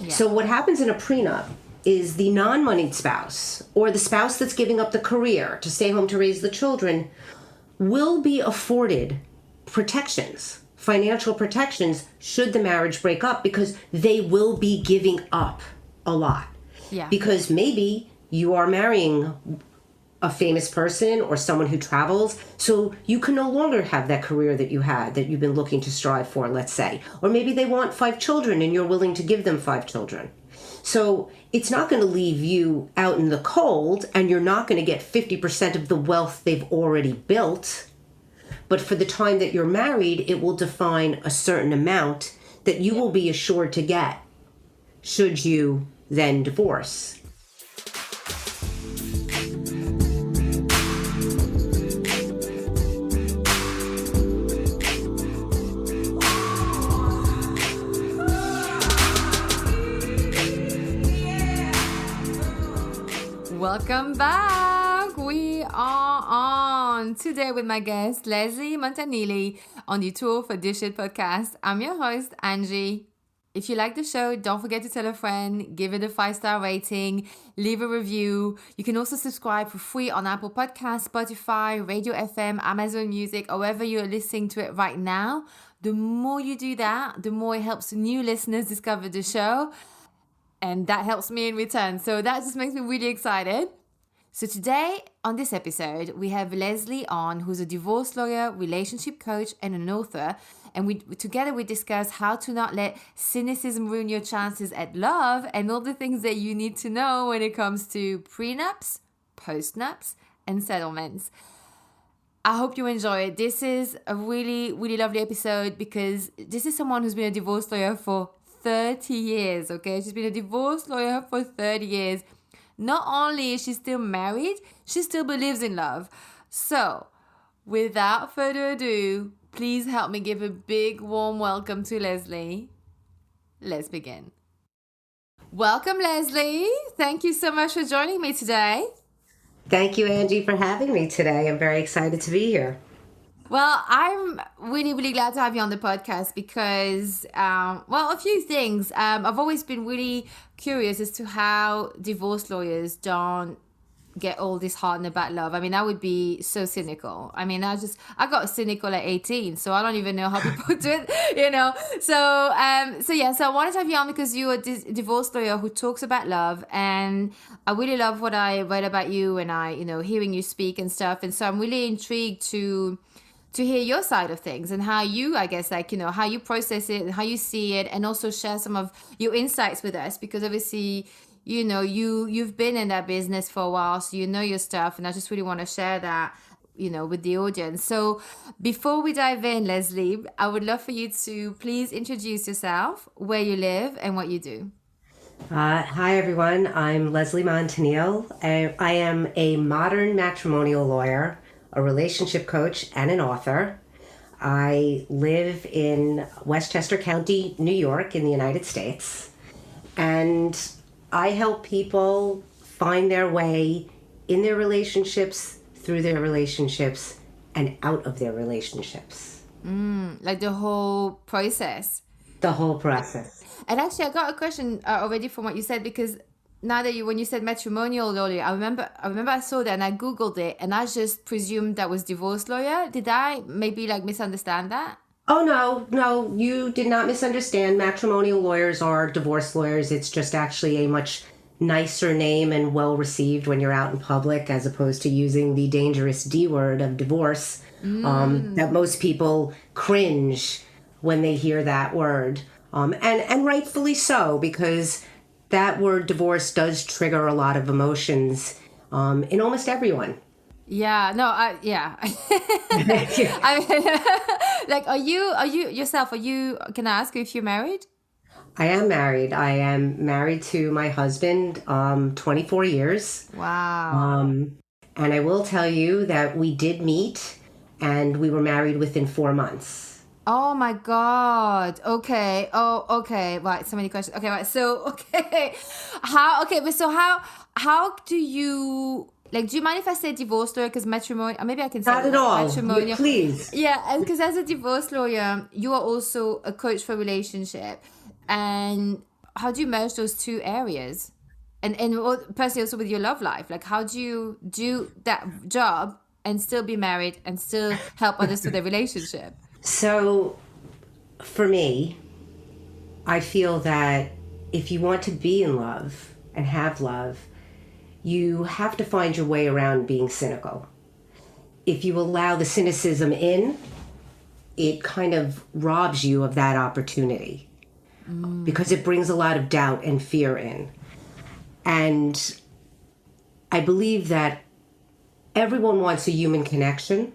Yeah. So what happens in a prenup is the non-moneyed spouse or the spouse that's giving up the career to stay home to raise the children will be afforded protections, financial protections, should the marriage break up, because they will be giving up a lot. Yeah. Because maybe you are marrying a famous person or someone who travels, so you can no longer have that career that you had, that you've been looking to strive for, let's say. Or maybe they want 5 children and you're willing to give them 5 children. So it's not going to leave you out in the cold, and you're not going to get 50% of the wealth they've already built. But for the time that you're married, it will define a certain amount that you will be assured to get should you then divorce. Welcome back. We are on today with my guest, Leslie Montanile, on the Tour for This Shit podcast. I'm your host, Angie. If you like the show, don't forget to tell a friend, give it a 5-star rating, leave a review. You can also subscribe for free on Apple Podcasts, Spotify, Radio FM, Amazon Music, however you're listening to it right now. The more you do that, the more it helps new listeners discover the show. And that helps me in return. So that just makes me really excited. So today on this episode, we have Leslie on, who's a divorce lawyer, relationship coach, and an author. And we discuss how to not let cynicism ruin your chances at love and all the things that you need to know when it comes to prenups, postnups, and settlements. I hope you enjoy it. This is a really, really lovely episode because this is someone who's been a divorce lawyer for 30 years, okay? She's been a divorce lawyer for 30 years. Not only is she still married, she still believes in love. So, without further ado, please help me give a big warm welcome to Leslie. Let's begin. Welcome, Leslie. Thank you so much for joining me today. Thank you, Angie, for having me today. I'm very excited to be here. Well, I'm really, really glad to have you on the podcast because, a few things. I've always been really curious as to how divorce lawyers don't get all this hard about love. I mean, I would be so cynical. I mean, I got cynical at 18, so I don't even know how people do it, you know. So I wanted to have you on because you're a divorce lawyer who talks about love, and I really love what I read about you and hearing you speak and stuff. And so I'm really intrigued to hear your side of things and how you, I guess, how you process it and how you see it, and also share some of your insights with us, because obviously, you've been in that business for a while, so you know your stuff, and I just really want to share that, with the audience. So before we dive in, Leslie, I would love for you to please introduce yourself, where you live, and what you do. Hi, everyone. I'm Leslie Montanile. I am a modern matrimonial lawyer, a relationship coach, and an author. I live in Westchester County, New York, in the United States. And I help people find their way in their relationships, through their relationships, and out of their relationships. Like the whole process. The whole process. And actually, I got a question already from what you said, because now that when you said matrimonial lawyer, I remember I saw that and I Googled it, and I just presumed that was divorce lawyer. Did I maybe misunderstand that? Oh, no, you did not misunderstand. Matrimonial lawyers are divorce lawyers. It's just actually a much nicer name and well received when you're out in public, as opposed to using the dangerous D word of divorce, that most people cringe when they hear that word. And rightfully so, because that word divorce does trigger a lot of emotions in almost everyone. Yeah, no, yeah. I mean, are you yourself, can I ask you if you're married? I am married. I am married to my husband, 24 years. Wow. And I will tell you that we did meet and we were married within 4 months. Oh my God. Okay. Oh, okay. Right. So many questions. Okay. Right. So, okay. How do you, do you mind if I say divorce lawyer? Because matrimonial, maybe I can say not at all. Matrimonial. Please. Yeah. Because as a divorce lawyer, you are also a coach for relationship. And how do you merge those two areas? And personally also with your love life, like how do you do that job and still be married and still help others with their relationship? So for me, I feel that if you want to be in love and have love, you have to find your way around being cynical. If you allow the cynicism in, it kind of robs you of that opportunity because it brings a lot of doubt and fear in. And I believe that everyone wants a human connection,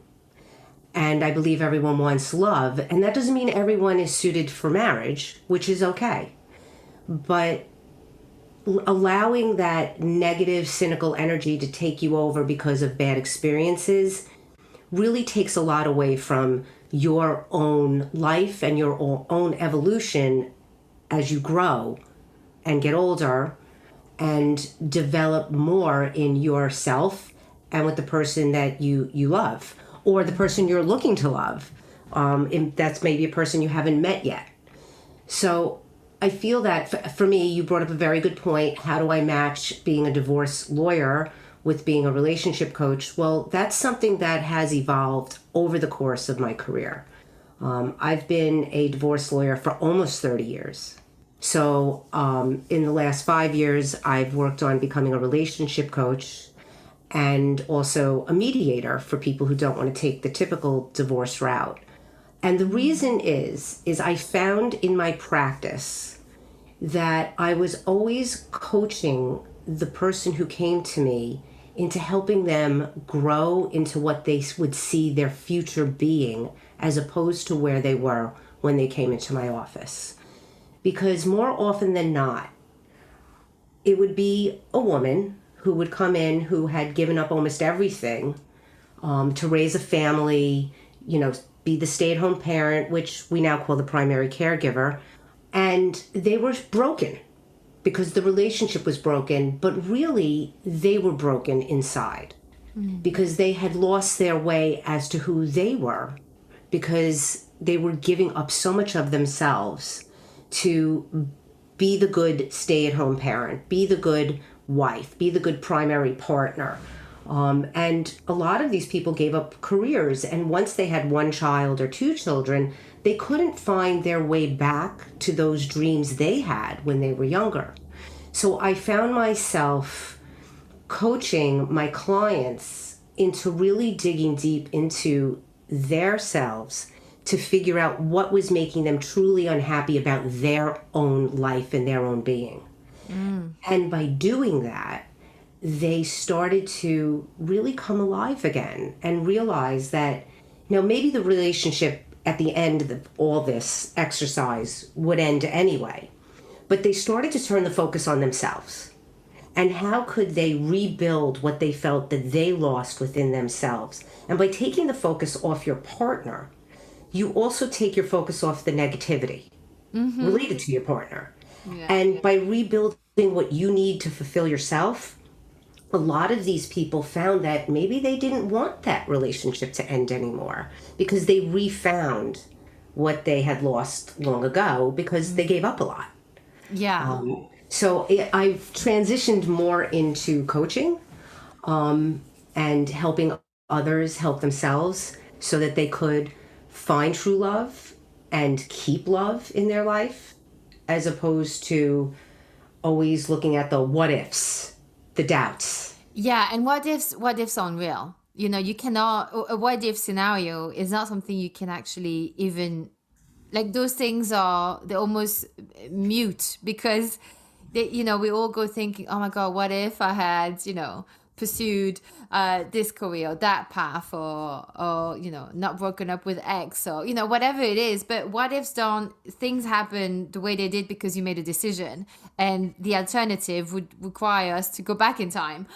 and I believe everyone wants love, and that doesn't mean everyone is suited for marriage, which is okay. But allowing that negative, cynical energy to take you over because of bad experiences really takes a lot away from your own life and your own evolution as you grow and get older and develop more in yourself and with the person that you love or the person you're looking to love. That's maybe a person you haven't met yet. So I feel that for me, you brought up a very good point. How do I match being a divorce lawyer with being a relationship coach? Well, that's something that has evolved over the course of my career. I've been a divorce lawyer for almost 30 years. So in the last 5 years, I've worked on becoming a relationship coach and also a mediator for people who don't want to take the typical divorce route. And the reason is I found in my practice that I was always coaching the person who came to me into helping them grow into what they would see their future being as opposed to where they were when they came into my office. Because more often than not, it would be a woman who would come in who had given up almost everything to raise a family, be the stay-at-home parent, which we now call the primary caregiver, and they were broken because the relationship was broken, but really they were broken inside because they had lost their way as to who they were because they were giving up so much of themselves to be the good stay-at-home parent, be the good wife, be the good primary partner. And a lot of these people gave up careers, and once they had one child or two children, they couldn't find their way back to those dreams they had when they were younger. So I found myself coaching my clients into really digging deep into their selves to figure out what was making them truly unhappy about their own life and their own being. And by doing that, they started to really come alive again and realize that, maybe the relationship at the end of all this exercise would end anyway. But they started to turn the focus on themselves. And how could they rebuild what they felt that they lost within themselves? And by taking the focus off your partner, you also take your focus off the negativity related to your partner. Yeah. And by rebuilding what you need to fulfill yourself, a lot of these people found that maybe they didn't want that relationship to end anymore because they refound what they had lost long ago because they gave up a lot. Yeah. So I've transitioned more into coaching and helping others help themselves so that they could find true love and keep love in their life, as opposed to always looking at the what ifs, the doubts. Yeah, and what ifs aren't real. You cannot, a what if scenario is not something you can actually even, like those things they're almost mute because we all go thinking, oh my God, what if I had, pursued this career or that path or not broken up with X or, whatever it is. But what ifs things happen the way they did because you made a decision, and the alternative would require us to go back in time.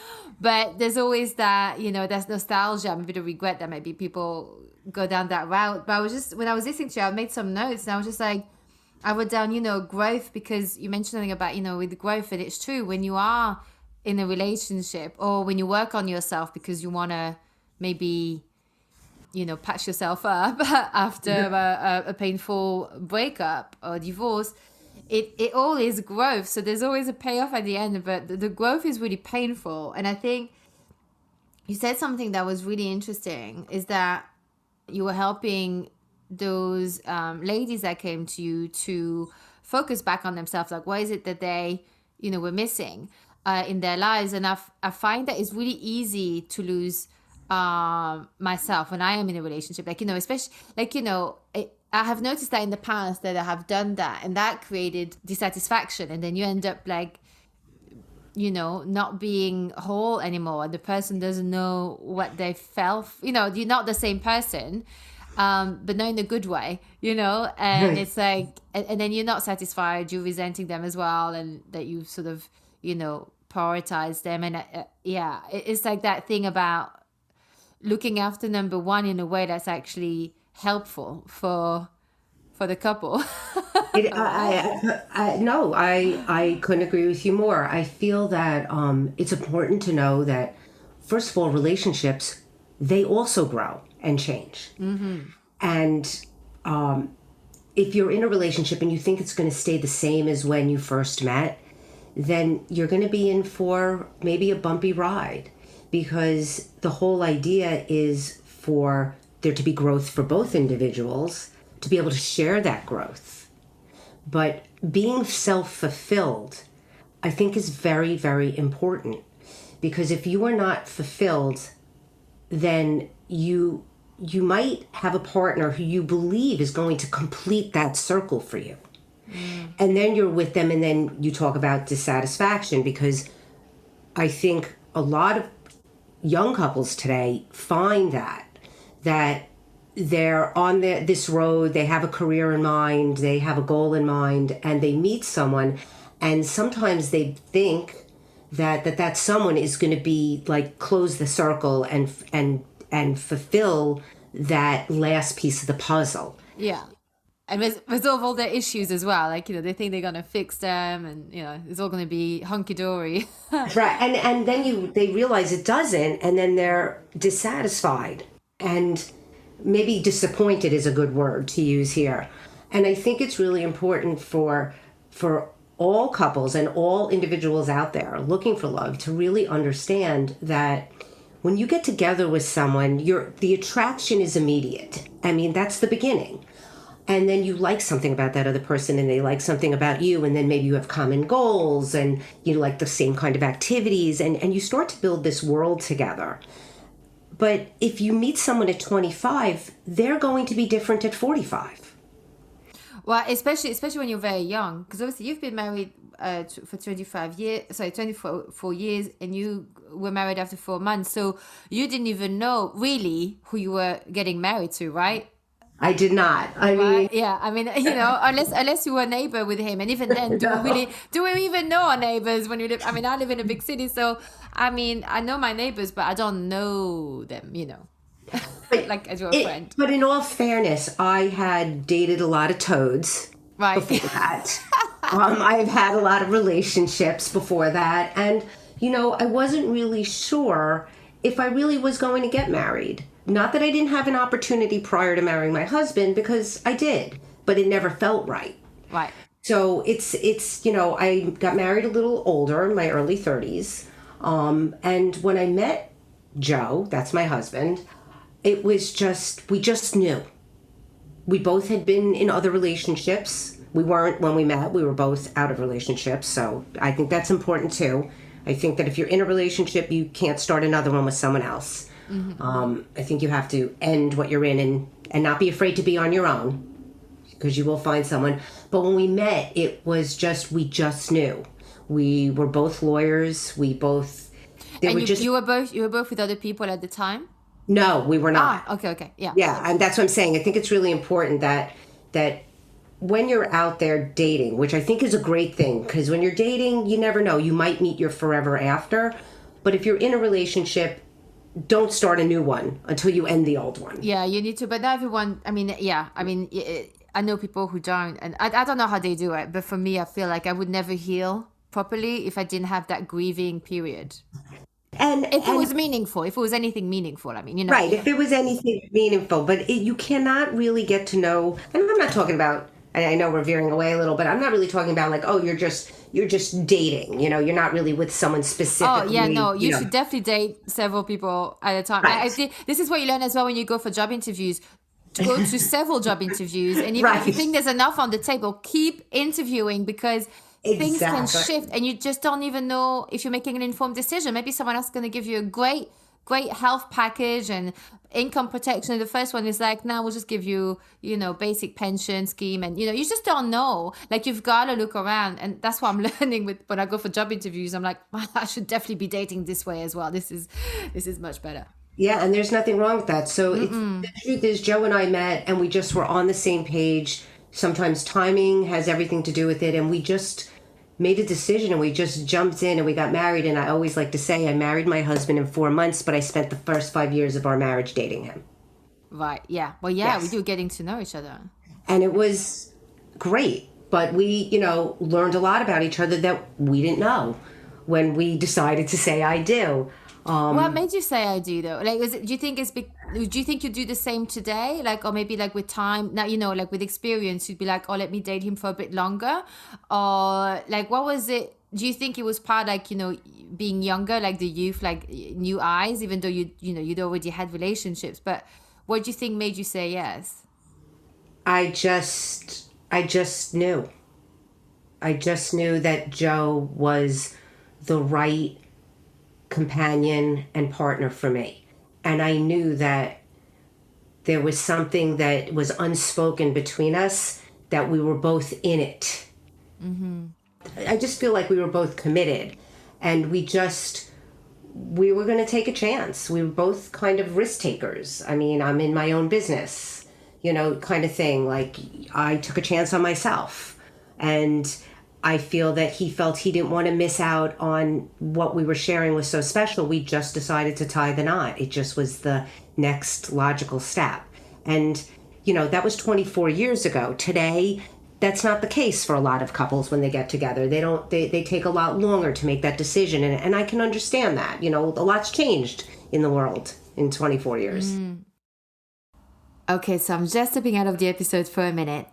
But there's always that, that's nostalgia, maybe the regret that maybe people go down that route. But when I was listening to you, I made some notes and I was just like, I wrote down, growth, because you mentioned something about, with growth, and it's true when you are in a relationship or when you work on yourself because you want to maybe, patch yourself up after a painful breakup or divorce, it all is growth. So there's always a payoff at the end, but the growth is really painful. And I think you said something that was really interesting, is that you were helping those ladies that came to you to focus back on themselves. Like, what is it that they, were missing in their lives? And I find that it's really easy to lose myself when I am in a relationship. Like, especially, like, I have noticed that in the past that I have done that, and that created dissatisfaction. And then you end up like, not being whole anymore. And the person doesn't know what they felt. You're not the same person, but not in a good way, and it's like, and then you're not satisfied, you're resenting them as well. And that you sort of, prioritize them. And it's like that thing about looking after number one in a way that's actually helpful for the couple. I couldn't agree with you more. I feel that it's important to know that, first of all, relationships, they also grow and change. Mm-hmm. And if you're in a relationship and you think it's going to stay the same as when you first met, then you're going to be in for maybe a bumpy ride, because the whole idea is for there to be growth for both individuals, to be able to share that growth. But being self-fulfilled, I think, is very, very important, because if you are not fulfilled, then you might have a partner who you believe is going to complete that circle for you. And then you're with them, and then you talk about dissatisfaction, because I think a lot of young couples today find that they're on this road, they have a career in mind, they have a goal in mind, and they meet someone, and sometimes they think that someone is going to be like close the circle and fulfill that last piece of the puzzle. Yeah. And resolve all their issues as well. Like, they think they're going to fix them, and, it's all going to be hunky-dory. Right. And then they realize it doesn't, and then they're dissatisfied. And maybe disappointed is a good word to use here. And I think it's really important for all couples and all individuals out there looking for love to really understand that when you get together with someone, the attraction is immediate. I mean, that's the beginning. And then you like something about that other person, and they like something about you, and then maybe you have common goals, and you like the same kind of activities, and you start to build this world together. But if you meet someone at 25, they're going to be different at 45. Well, especially when you're very young, because obviously you've been married for 24 years, and you were married after 4 months. So you didn't even know really who you were getting married to, right? I did not. Unless you were a neighbor with him, and even then, do we even know our neighbors when we live? I mean, I live in a big city, so I know my neighbors, but I don't know them, like as your friend. But in all fairness, I had dated a lot of toads before that. I've had a lot of relationships before that, and I wasn't really sure if I really was going to get married. Not that I didn't have an opportunity prior to marrying my husband, because I did, but it never felt right. Right. So it's I got married a little older, in my early 30s. And when I met Joe, that's my husband, it was we just knew. We both had been in other relationships. We weren't, when we met, we were both out of relationships. So I think that's important too. I think that if you're in a relationship, you can't start another one with someone else. Mm-hmm. I think you have to end what you're in and not be afraid to be on your own, because you will find someone. But when we met, it was we just knew. We were both lawyers. You were both with other people at the time? No, we were not. Okay. Yeah. Yeah, and that's what I'm saying. I think it's really important that when you're out there dating, which I think is a great thing, because when you're dating, you never know. You might meet your forever after. But if you're in a relationship, don't start a new one until you end the old one. Yeah, you need to. But not everyone, I know people who don't. And I don't know how they do it. But for me, I feel like I would never heal properly if I didn't have that grieving period. And if it was meaningful, if it was anything meaningful, Right, if it was anything meaningful. But you cannot really get to know, and I'm not talking about I know we're veering away a little, but I'm not really talking about like, oh, you're just dating. You're not really with someone Oh, specifically. yeah, no, you should definitely date several people at a time. I Right. think this is what you learn as well when you go for job interviews. To go to several job interviews, and even if you Right. think there's enough on the table, keep interviewing, because things can Exactly. shift and you just don't even know if you're making an informed decision. Maybe someone else is going to give you a great health package and income protection. The first one is like, now we'll just give you, basic pension scheme. And, you just don't know. Like, you've got to look around. And that's what I'm learning with when I go for job interviews. I'm like, I should definitely be dating this way as well. This is much better. Yeah, and there's nothing wrong with that. So the truth is, Joe and I met, and we just were on the same page. Sometimes timing has everything to do with it, and we just made a decision, and we just jumped in, and we got married. And I always like to say, I married my husband in 4 months, but I spent the first 5 years of our marriage dating him. Right. Yeah. Well, yeah, we Yes. do getting to know each other. And it was great, but we, learned a lot about each other that we didn't know when we decided to say I do. What made you say I do though? Like, do you think do you think you do the same today? Like, or maybe like with time now, like with experience, you'd be like, oh, let me date him for a bit longer, or like, what was it? Do you think it was part like being younger, like the youth, like new eyes, even though you'd already had relationships? But what do you think made you say yes? I just knew. I just knew that Joe was the right companion and partner for me. And I knew that there was something that was unspoken between us, that we were both in it. I just feel like we were both committed, and we were going to take a chance. We were both kind of risk takers. I mean, I'm in my own business, kind of thing. Like, I took a chance on myself, and I feel that he felt he didn't want to miss out on what we were sharing was so special. We just decided to tie the knot. It just was the next logical step. And, that was 24 years ago. Today, that's not the case for a lot of couples when they get together. They take a lot longer to make that decision. And I can understand that. A lot's changed in the world in 24 years. Okay, so I'm just stepping out of the episode for a minute.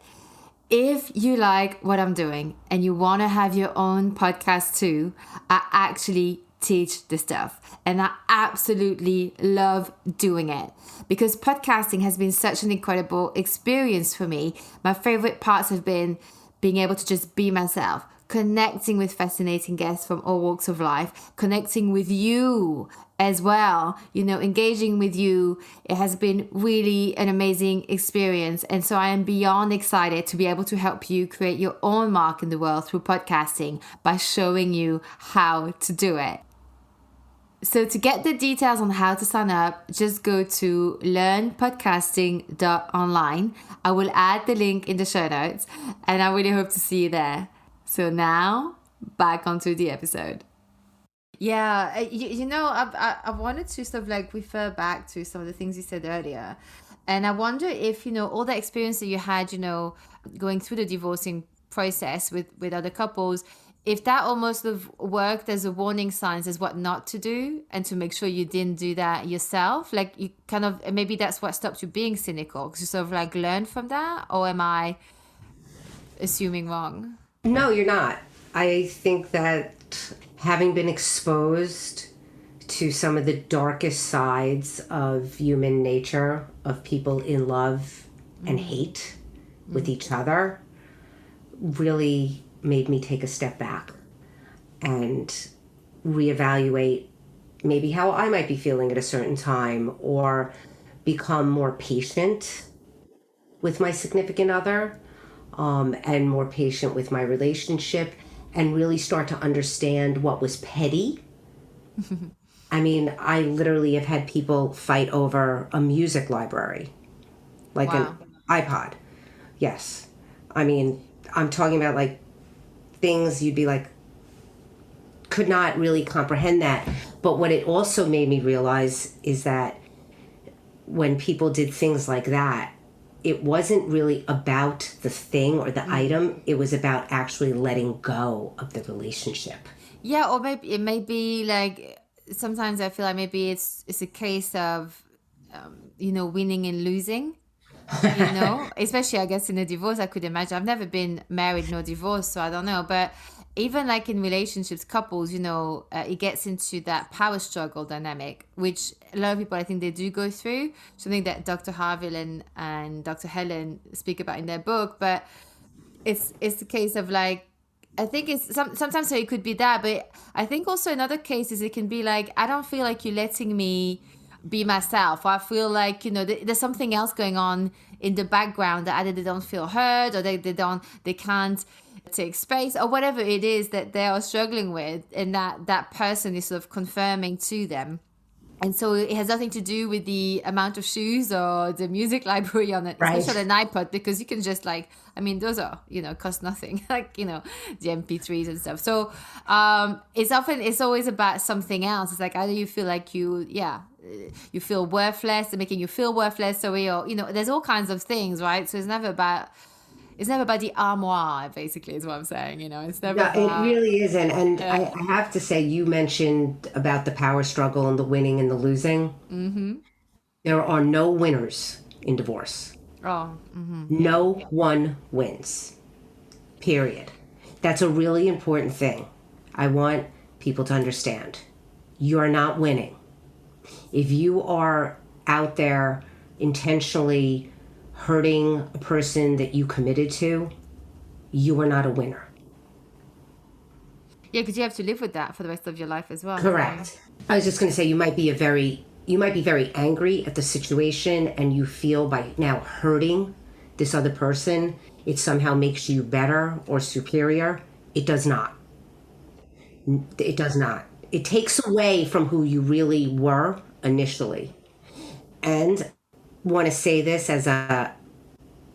If you like what I'm doing and you want to have your own podcast too, I actually teach this stuff, and I absolutely love doing it because podcasting has been such an incredible experience for me. My favorite parts have been being able to just be myself, connecting with fascinating guests from all walks of life, connecting with you as well, engaging with you. It has been really an amazing experience. And so I am beyond excited to be able to help you create your own mark in the world through podcasting by showing you how to do it. So to get the details on how to sign up, just go to learnpodcasting.online. I will add the link in the show notes, and I really hope to see you there. So now, back onto the episode. Yeah, I wanted to sort of like refer back to some of the things you said earlier. And I wonder if, all the experience that you had, going through the divorcing process with other couples, if that almost sort of worked as a warning signs as what not to do and to make sure you didn't do that yourself. Like, you kind of, maybe that's what stopped you being cynical, because you sort of like learned from that, or am I assuming wrong? No, you're not. I think that having been exposed to some of the darkest sides of human nature, of people in love and hate with each other, really made me take a step back and reevaluate maybe how I might be feeling at a certain time, or become more patient with my significant other, and more patient with my relationship, and really start to understand what was petty. I mean, I literally have had people fight over a music library, like Wow. an iPod. Yes. I mean, I'm talking about like things you'd be like, could not really comprehend that. But what it also made me realize is that when people did things like that, it wasn't really about the thing or the item. It was about actually letting go of the relationship. Yeah, or maybe it may be like, sometimes I feel like maybe it's a case of winning and losing. Especially I guess in a divorce, I could imagine. I've never been married nor divorced, so I don't know. But even like in relationships, couples, it gets into that power struggle dynamic, which a lot of people, I think they do go through. Something that Dr. Harville and Dr. Helen speak about in their book. But it's the case of like, I think it's sometimes so it could be that, but I think also in other cases it can be like, I don't feel like you're letting me be myself. Or I feel like, there's something else going on in the background that either they don't feel heard or they can't take space or whatever it is that they are struggling with, and that person is sort of confirming to them. And so it has nothing to do with the amount of shoes or the music library on it, Right. especially an iPod, because you can just those are, cost nothing, like, the MP3s and stuff. So it's always about something else. It's like either you feel like you feel worthless, they're making you feel worthless. So there's all kinds of things, right? So it's never about the armoire, basically, is what I'm saying. It's never No, about... it really isn't. And I have to say, you mentioned about the power struggle and the winning and the losing. Mm-hmm. There are no winners in divorce. Oh, mm-hmm. No one wins. Period. That's a really important thing. I want people to understand. You are not winning. If you are out there intentionally hurting a person that you committed to, you are not a winner. Yeah, because you have to live with that for the rest of your life as well. Correct. I was just going to say, you might be very angry at the situation, and you feel by now hurting this other person, it somehow makes you better or superior. It does not. It does not. It takes away from who you really were initially. And want to say this as a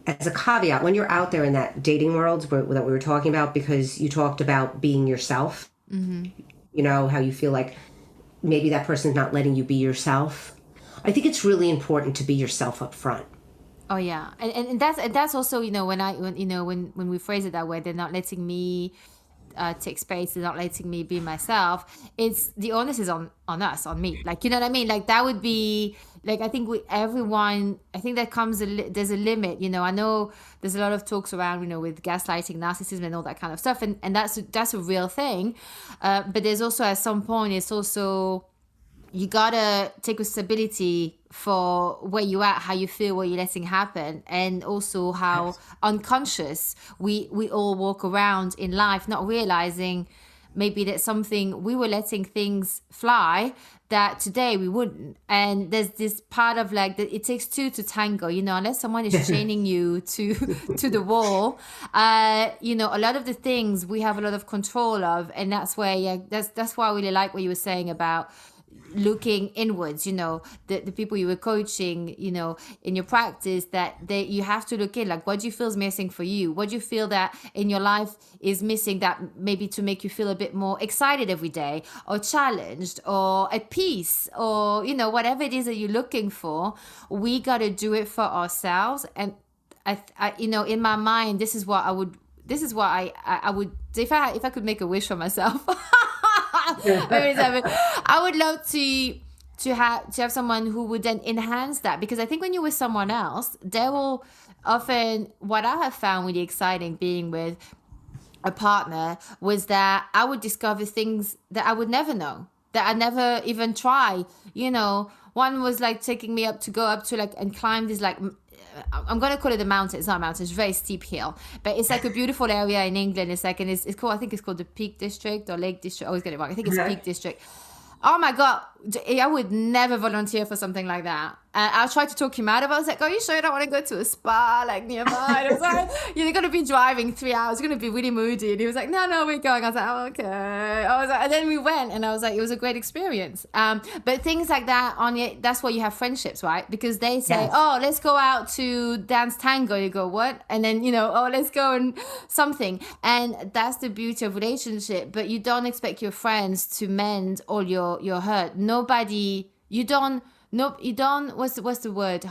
caveat when you're out there in that dating world that we were talking about, because you talked about being yourself. Mm-hmm. How you feel like maybe that person's not letting you be yourself. I think it's really important to be yourself up front. Oh yeah, and that's also when we phrase it that way, they're not letting me take space, they're not letting me be myself. It's the onus is on us, on me. Like, you know what I mean? Like that would be like, I think everyone, I think that there's a limit. I know there's a lot of talks around, with gaslighting, narcissism, and all that kind of stuff, and that's a real thing. But there's also at some point, it's also, you gotta take responsibility for where you at, how you feel, what you're letting happen, and also how unconscious we all walk around in life, not realizing maybe that something we were letting things fly that today we wouldn't. And there's this part of like that it takes two to tango, unless someone is chaining you to the wall. A lot of the things we have a lot of control of, and that's where that's why I really like what you were saying about looking inwards, the people you were coaching, in your practice, that you have to look in, like, what do you feel is missing for you? What do you feel that in your life is missing, that maybe to make you feel a bit more excited every day, or challenged, or at peace, or, whatever it is that you're looking for. We got to do it for ourselves. And I in my mind, this is what I would, if I could make a wish for myself. I would love to have someone who would then enhance that, because I think when you're with someone else, they will often, what I have found really exciting being with a partner was that I would discover things that I would never know, that I never even try. One was like taking me to go up to like and climb this, like, I'm going to call it a mountain. It's not a mountain. It's a very steep hill. But it's like a beautiful area in England. It's like, and it's called, I think it's called the Peak District or Lake District. I always get it wrong. I think it's Peak District. Oh my God. I would never volunteer for something like that. And I tried to talk him out of it. I was like, are you sure you don't want to go to a spa like nearby? And I was like, you're going to be driving 3 hours. You're going to be really moody. And he was like, no, we're going. I was like, oh, okay. And then we went, and I was like, it was a great experience. But things like that, that's why you have friendships, right? Because they say, oh, let's go out to dance tango. You go, what? And then, oh, let's go and something. And that's the beauty of relationship. But you don't expect your friends to mend all your hurt. What's the word?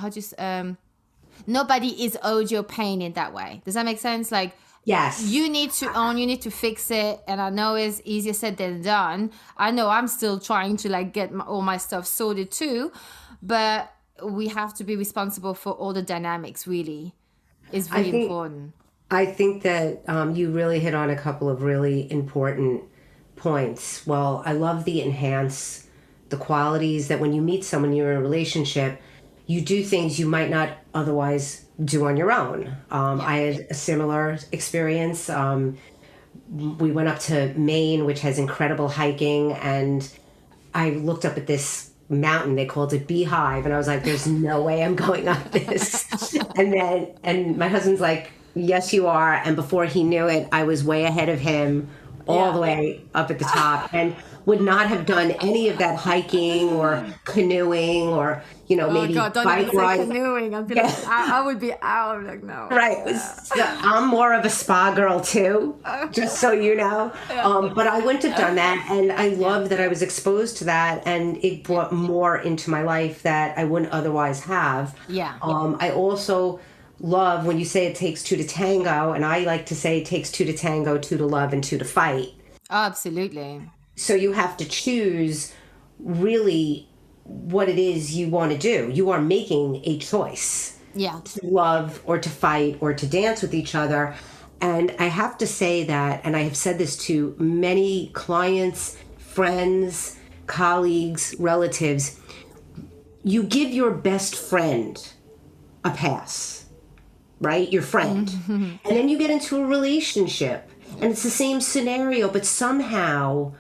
Nobody is owed your pain in that way. Does that make sense? Like, yes, you need to fix it. And I know it's easier said than done. I know I'm still trying to like get all my stuff sorted too, but we have to be responsible for all the dynamics, really, is I really think important. I think that you really hit on a couple of really important points. Well, I love the qualities that when you meet someone, you're in a relationship, you do things you might not otherwise do on your own. I had a similar experience. We went up to Maine, which has incredible hiking, and I looked up at this mountain. They called it Beehive, and I was like, "There's no way I'm going up this." And my husband's like, "Yes, you are." And before he knew it, I was way ahead of him, all the way up at the top, and would not have done any of that hiking or canoeing or Oh maybe God, don't even bike say ride. canoeing. I'd be like, I would be out. I'm like, no. Right. So I'm more of a spa girl too, just so you know. But I wouldn't have done that. And I love that I was exposed to that. And it brought more into my life that I wouldn't otherwise have. Yeah. I also love when you say it takes two to tango. And I like to say it takes two to tango, two to love, and two to fight. Oh, absolutely. So you have to choose really what it is you want to do. You are making a choice. Yeah. To love or to fight or to dance with each other. And I have to say that, and I have said this to many clients, friends, colleagues, relatives, you give your best friend a pass, right? Your friend. And then you get into a relationship and it's the same scenario, but somehow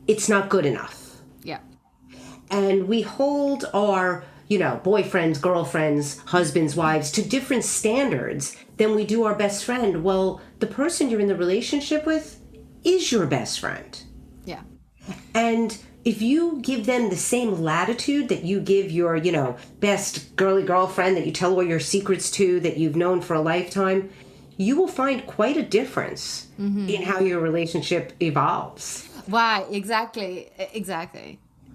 it's not good enough. Yeah. And we hold our, boyfriends, girlfriends, husbands, wives to different standards than we do our best friend. Well, the person you're in the relationship with is your best friend. Yeah. And if you give them the same latitude that you give your, best girly girlfriend that you tell all your secrets to, that you've known for a lifetime, you will find quite a difference in how your relationship evolves. Right. Exactly.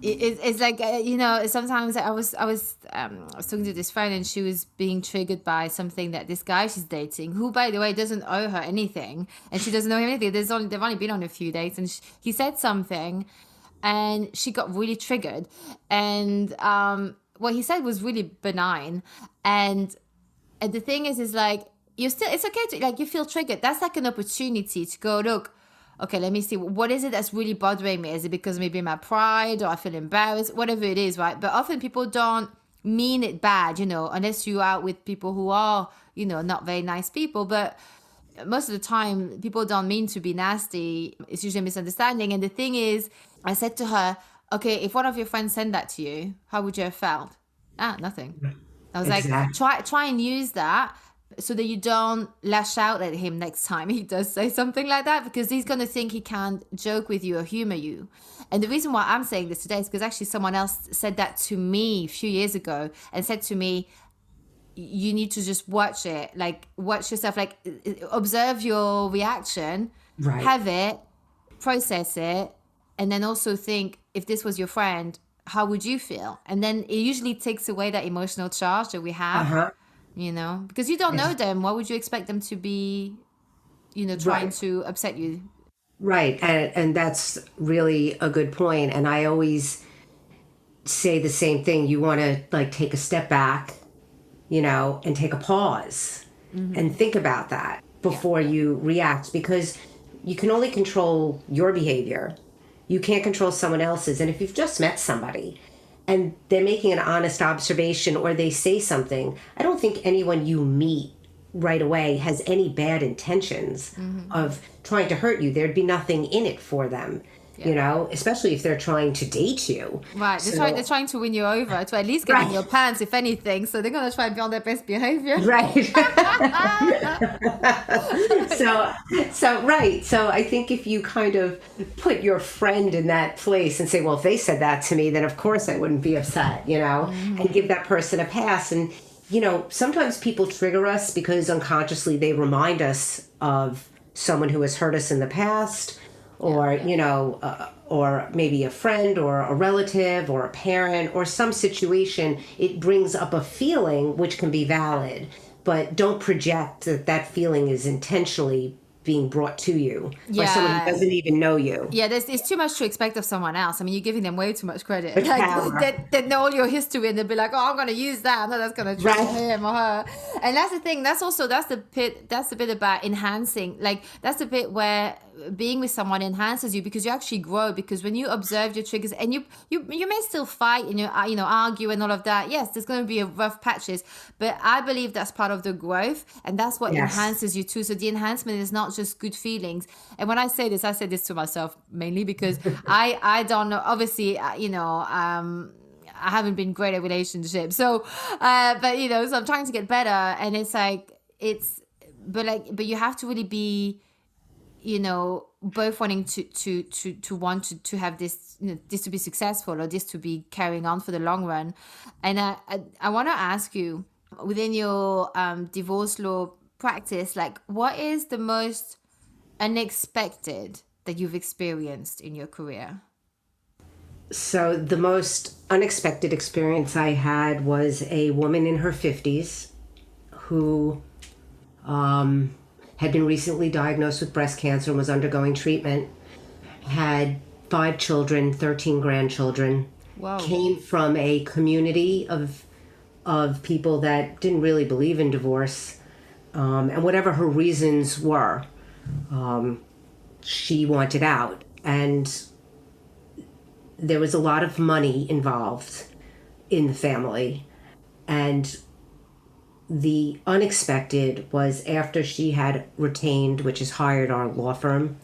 It's like sometimes I was talking to this friend and she was being triggered by something that this guy she's dating, who by the way doesn't owe her anything, and she doesn't know him anything. They've only been on a few dates, and he said something, and she got really triggered, and what he said was really benign, and the thing is like it's okay to like you feel triggered. That's like an opportunity to go, look, okay, let me see. What is it that's really bothering me? Is it because maybe my pride or I feel embarrassed? Whatever it is, right? But often people don't mean it bad, unless you're out with people who are, not very nice people. But most of the time, people don't mean to be nasty. It's usually a misunderstanding. And the thing is, I said to her, okay, if one of your friends sent that to you, how would you have felt? Nothing. I was like, try and use that so that you don't lash out at him next time he does say something like that, because he's going to think he can't joke with you or humor you. And the reason why I'm saying this today is because actually someone else said that to me a few years ago and said to me, you need to just watch it, like watch yourself, like observe your reaction, right. Have it, process it, and then also think, if this was your friend, how would you feel? And then it usually takes away that emotional charge that we have. Because you don't know them. Why would you expect them to be, trying to upset you? Right. And that's really a good point. And I always say the same thing. You want to like take a step back, and take a pause and think about that before you react, because you can only control your behavior. You can't control someone else's. And if you've just met somebody and they're making an honest observation or they say something, I don't think anyone you meet right away has any bad intentions of trying to hurt you. There'd be nothing in it for them, especially if they're trying to date you. Right. They're trying to win you over, to at least get in your pants, if anything. So they're going to try and be on their best behavior. Right. So I think if you kind of put your friend in that place and say, well, if they said that to me, then of course I wouldn't be upset, and give that person a pass. And, sometimes people trigger us because unconsciously they remind us of someone who has hurt us in the past, or, or maybe a friend or a relative or a parent or some situation. It brings up a feeling which can be valid, but don't project that feeling is intentionally being brought to you by someone who doesn't even know you. Yeah, it's too much to expect of someone else. I mean, you're giving them way too much credit. With Like power. they know all your history and they'll be like, "Oh, I'm going to use that. No, that's going to trigger him or her." And that's the thing. That's the bit about enhancing. Like that's the bit where being with someone enhances you because you actually grow. Because when you observe your triggers and you may still fight and you know argue and all of that. Yes, there's going to be a rough patches, but I believe that's part of the growth and that's what enhances you too. So the enhancement is not just good feelings. And when I say this to myself mainly because I don't know. Obviously, I haven't been great at relationships, so but you know, so I'm trying to get better, and it's like but you have to really be, you know, both wanting to have this, you know, this to be successful or this to be carrying on for the long run. And I want to ask you, within your divorce law practice, like what is the most unexpected that you've experienced in your career? So the most unexpected experience I had was a woman in her 50s who had been recently diagnosed with breast cancer and was undergoing treatment, had 5 children, 13 grandchildren. Wow. Came from a community of people that didn't really believe in divorce, and whatever her reasons were, she wanted out, and there was a lot of money involved in the family. And the unexpected was after she had retained, which is hired our law firm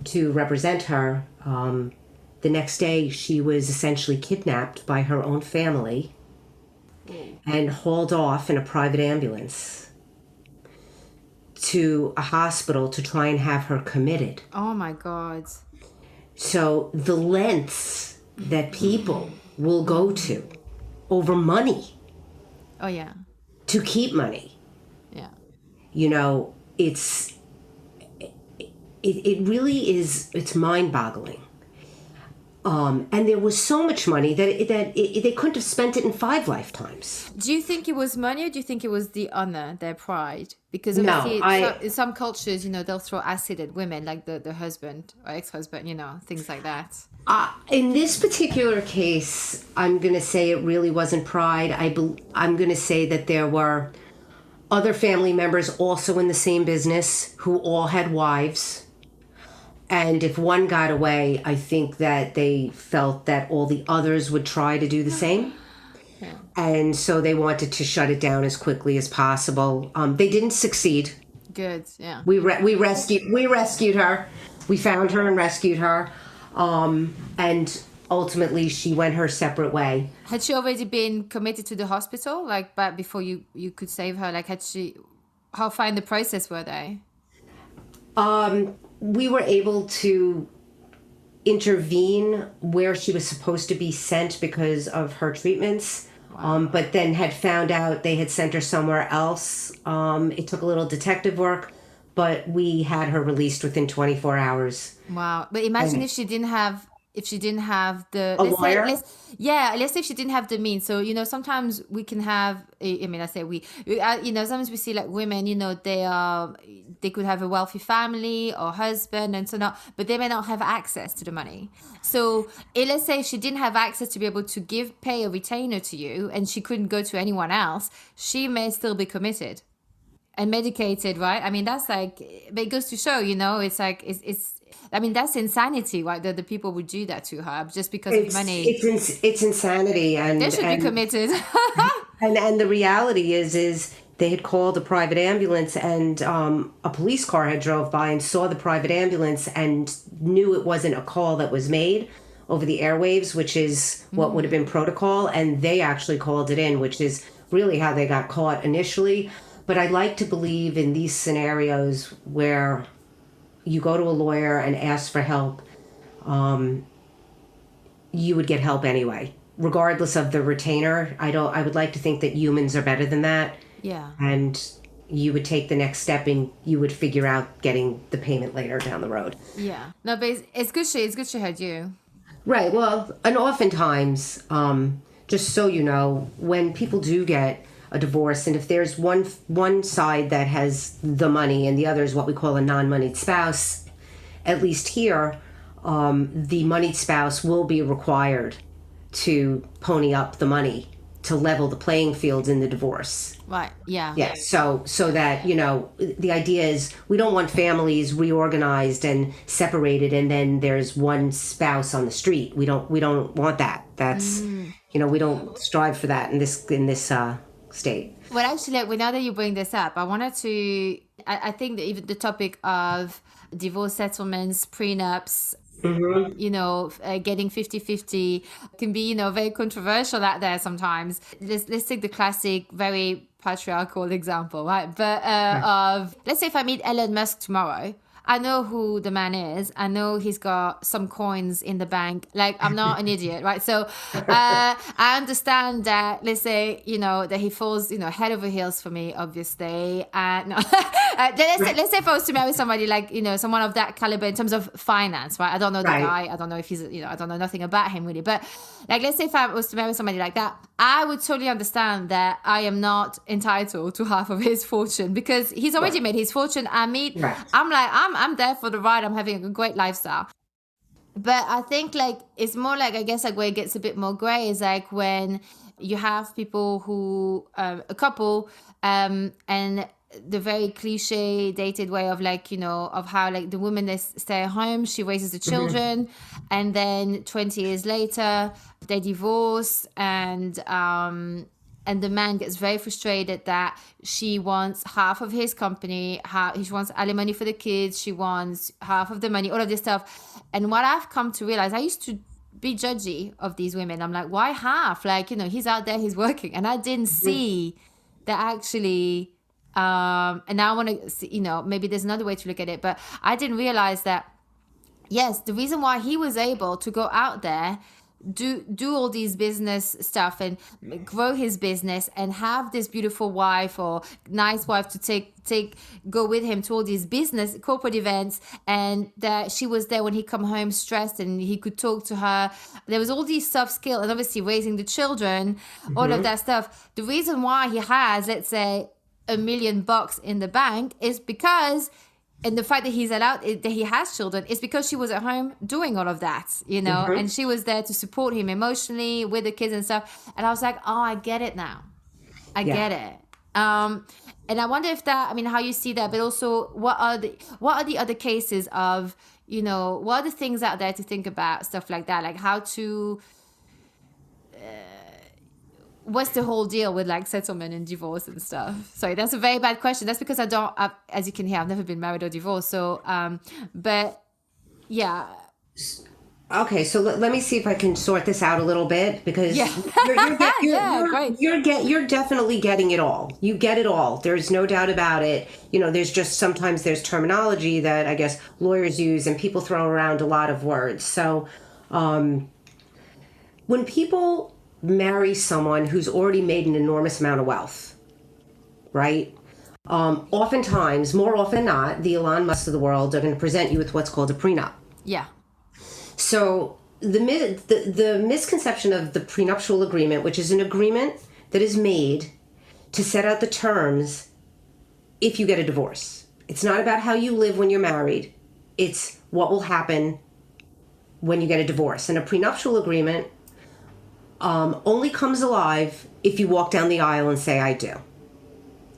to represent her, the next day she was essentially kidnapped by her own family and hauled off in a private ambulance to a hospital to try and have her committed. Oh my God. So the lengths that people will go to over money. Oh yeah. To keep money. Yeah. You know, it really is, it's mind-boggling. And there was so much money that they couldn't have spent it in 5 lifetimes. Do you think it was money or do you think it was the honor, their pride? Because No, obviously in some cultures, you know, they'll throw acid at women, like the husband or ex-husband, you know, things like that. In this particular case, I'm going to say it really wasn't pride. I'm going to say that there were other family members also in the same business who all had wives. And if one got away, I think that they felt that all the others would try to do the same. Yeah. And so they wanted to shut it down as quickly as possible. They didn't succeed. Good, yeah. We rescued her. We found her and rescued her. And ultimately she went her separate way. Had she already been committed to the hospital, like back before you could save her? Like how far in the process were they? We were able to intervene where she was supposed to be sent because of her treatments. Wow. But then had found out they had sent her somewhere else. It took a little detective work, but we had her released within 24 hours. Wow. But imagine if she didn't have the lawyer? Let's say if she didn't have the means. So, you know, sometimes we can have, you know, sometimes we see like women, you know, they could have a wealthy family or husband and so on, but they may not have access to the money. So let's say if she didn't have access to be able to pay a retainer to you and she couldn't go to anyone else, she may still be committed and medicated, right? I mean, that's like, but it goes to show, you know, it's like, I mean, that's insanity, right? That the people would do that to her just because of money. It's insanity. And they should be committed. and the reality is they had called a private ambulance and a police car had drove by and saw the private ambulance and knew it wasn't a call that was made over the airwaves, which is what would have been protocol. And they actually called it in, which is really how they got caught initially. But I like to believe in these scenarios where you go to a lawyer and ask for help, you would get help anyway, regardless of the retainer. I would like to think that humans are better than that. Yeah. And you would take the next step and you would figure out getting the payment later down the road. Yeah. No, but it's good she had you. Right. Well, and oftentimes, just so you know, when people do get a divorce, and if there's one side that has the money and the other is what we call a non-moneyed spouse, at least here, the moneyed spouse will be required to pony up the money to level the playing field in the divorce. Right. Yeah. Yeah. So that, the idea is we don't want families reorganized and separated and then there's one spouse on the street. We don't want that. That's, we don't strive for that in this state. Well, actually, now that you bring this up, I think that even the topic of divorce settlements, prenups, getting 50-50 can be, very controversial out there sometimes. Let's take the classic, very patriarchal example, right? But of, let's say if I meet Elon Musk tomorrow, I know who the man is. I know he's got some coins in the bank. Like, I'm not an idiot, right? So I understand that, let's say, that he falls, head over heels for me, obviously. No. Let's say if I was to marry somebody like, someone of that caliber in terms of finance, right? I don't know the guy. I don't know if he's, I don't know nothing about him really. But like, let's say if I was to marry somebody like that, I would totally understand that I am not entitled to half of his fortune because he's already made his fortune. I'm like, I'm there for the ride. I'm having a great lifestyle. But I think like it's more like, I guess like where it gets a bit more gray is like when you have people who, a couple, and the very cliche dated way of like, of how like the woman is stay at home, she raises the children, and then 20 years later they divorce and the man gets very frustrated that she wants half of his company, she wants alimony for the kids, she wants half of the money, all of this stuff. And what I've come to realize, I used to be judgy of these women. I'm like, why half? Like, he's out there, he's working. And I didn't see that actually, and now I want to see, maybe there's another way to look at it, but I didn't realize that, yes, the reason why he was able to go out there, do all these business stuff and grow his business and have this beautiful wife or nice wife to go with him to all these business corporate events, and that she was there when he come home stressed and he could talk to her. There was all these soft skills and obviously raising the children, all of that stuff. The reason why he has, let's say, $1 million in the bank is because, and the fact that he's allowed, that he has children, is because she was at home doing all of that, and she was there to support him emotionally with the kids and stuff. And I was like, oh, I get it now. I get it. And I wonder if that, how you see that, but also what are the other cases of, what are the things out there to think about, stuff like that, like how to, what's the whole deal with like settlement and divorce and stuff? Sorry, that's a very bad question. That's because as you can hear, I've never been married or divorced. So, but yeah. Okay, so let me see if I can sort this out a little bit because you're definitely getting it all. You get it all. There's no doubt about it. There's just sometimes there's terminology that I guess lawyers use and people throw around a lot of words. So, when people marry someone who's already made an enormous amount of wealth, right? Oftentimes, more often than not, the Elon Musks of the world are going to present you with what's called a prenup. Yeah. So the misconception of the prenuptial agreement, which is an agreement that is made to set out the terms if you get a divorce. It's not about how you live when you're married. It's what will happen when you get a divorce. And a prenuptial agreement only comes alive if you walk down the aisle and say, I do.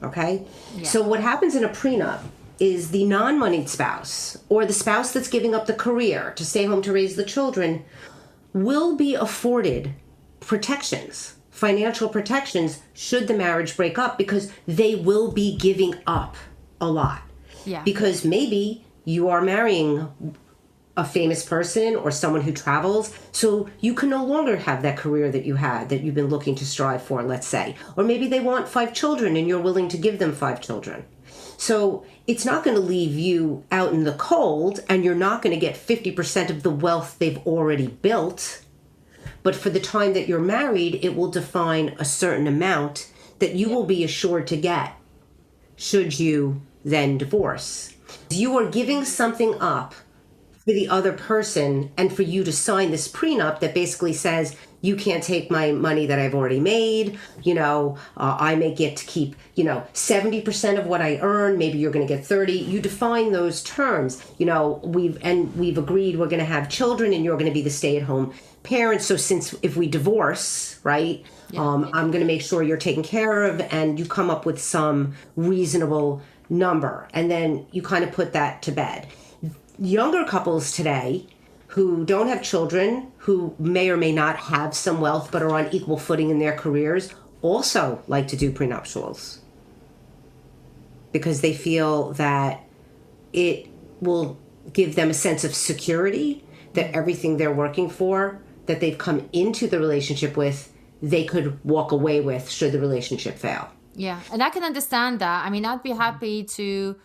Okay? Yeah. So what happens in a prenup is the non-moneyed spouse or the spouse that's giving up the career to stay home to raise the children will be afforded protections, financial protections, should the marriage break up, because they will be giving up a lot. Yeah. Because maybe you are marrying a famous person or someone who travels, so you can no longer have that career that you had, that you've been looking to strive for, let's say. Or maybe they want 5 children and you're willing to give them 5 children. So it's not going to leave you out in the cold, and you're not going to get 50% of the wealth they've already built. But for the time that you're married, it will define a certain amount that you will be assured to get should you then divorce. You are giving something up for the other person and for you to sign this prenup that basically says you can't take my money that I've already made. I may get to keep, 70% of what I earn. Maybe you're going to get 30. You define those terms. We've agreed we're going to have children and you're going to be the stay-at-home parent. So since if we divorce, right, I'm going to make sure you're taken care of, and you come up with some reasonable number. And then you kind of put that to bed. Younger couples today who don't have children, who may or may not have some wealth but are on equal footing in their careers, also like to do prenuptials because they feel that it will give them a sense of security that everything they're working for, that they've come into the relationship with, they could walk away with should the relationship fail. Yeah, and I can understand that. I mean, I'd be happy to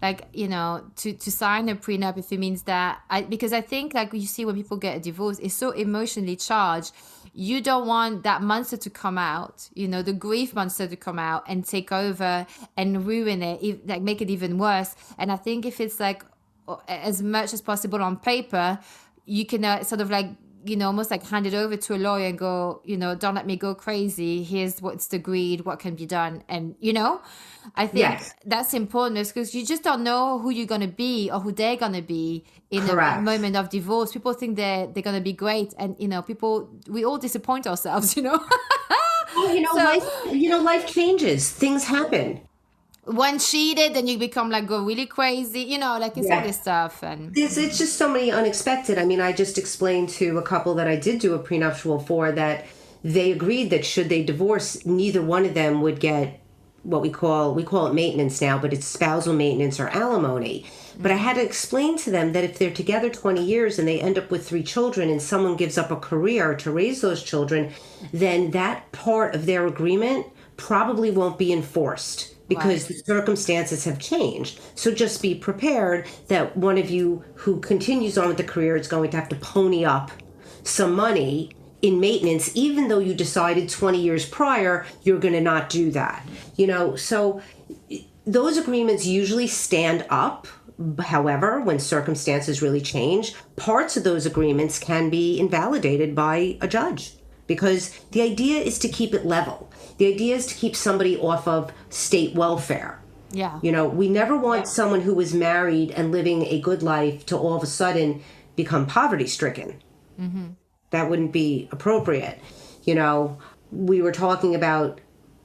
to sign a prenup if it means that because I think, like, you see when people get a divorce, it's so emotionally charged. You don't want that monster to come out, the grief monster to come out and take over and ruin it, like make it even worse. And I think if it's like as much as possible on paper, you can sort of like, almost like hand it over to a lawyer and go, don't let me go crazy. Here's what's agreed, what can be done. And, I think that's important because you just don't know who you're going to be or who they're going to be in a moment of divorce. People think they're going to be great. And, we all disappoint ourselves, Life changes. Things happen. One cheated, then you become like go really crazy, it's all this stuff. And it's just so many unexpected. I mean, I just explained to a couple that I did do a prenuptial for that they agreed that should they divorce, neither one of them would get what we call it maintenance now, but it's spousal maintenance or alimony. But I had to explain to them that if they're together 20 years and they end up with 3 children and someone gives up a career to raise those children, then that part of their agreement probably won't be enforced. Because the circumstances have changed. So just be prepared that one of you who continues on with the career is going to have to pony up some money in maintenance, even though you decided 20 years prior you're going to not do that. So those agreements usually stand up. However, when circumstances really change, parts of those agreements can be invalidated by a judge. Because the idea is to keep it level. The idea is to keep somebody off of state welfare. Yeah. We never want someone who was married and living a good life to all of a sudden become poverty stricken. Mm-hmm. That wouldn't be appropriate. We were talking about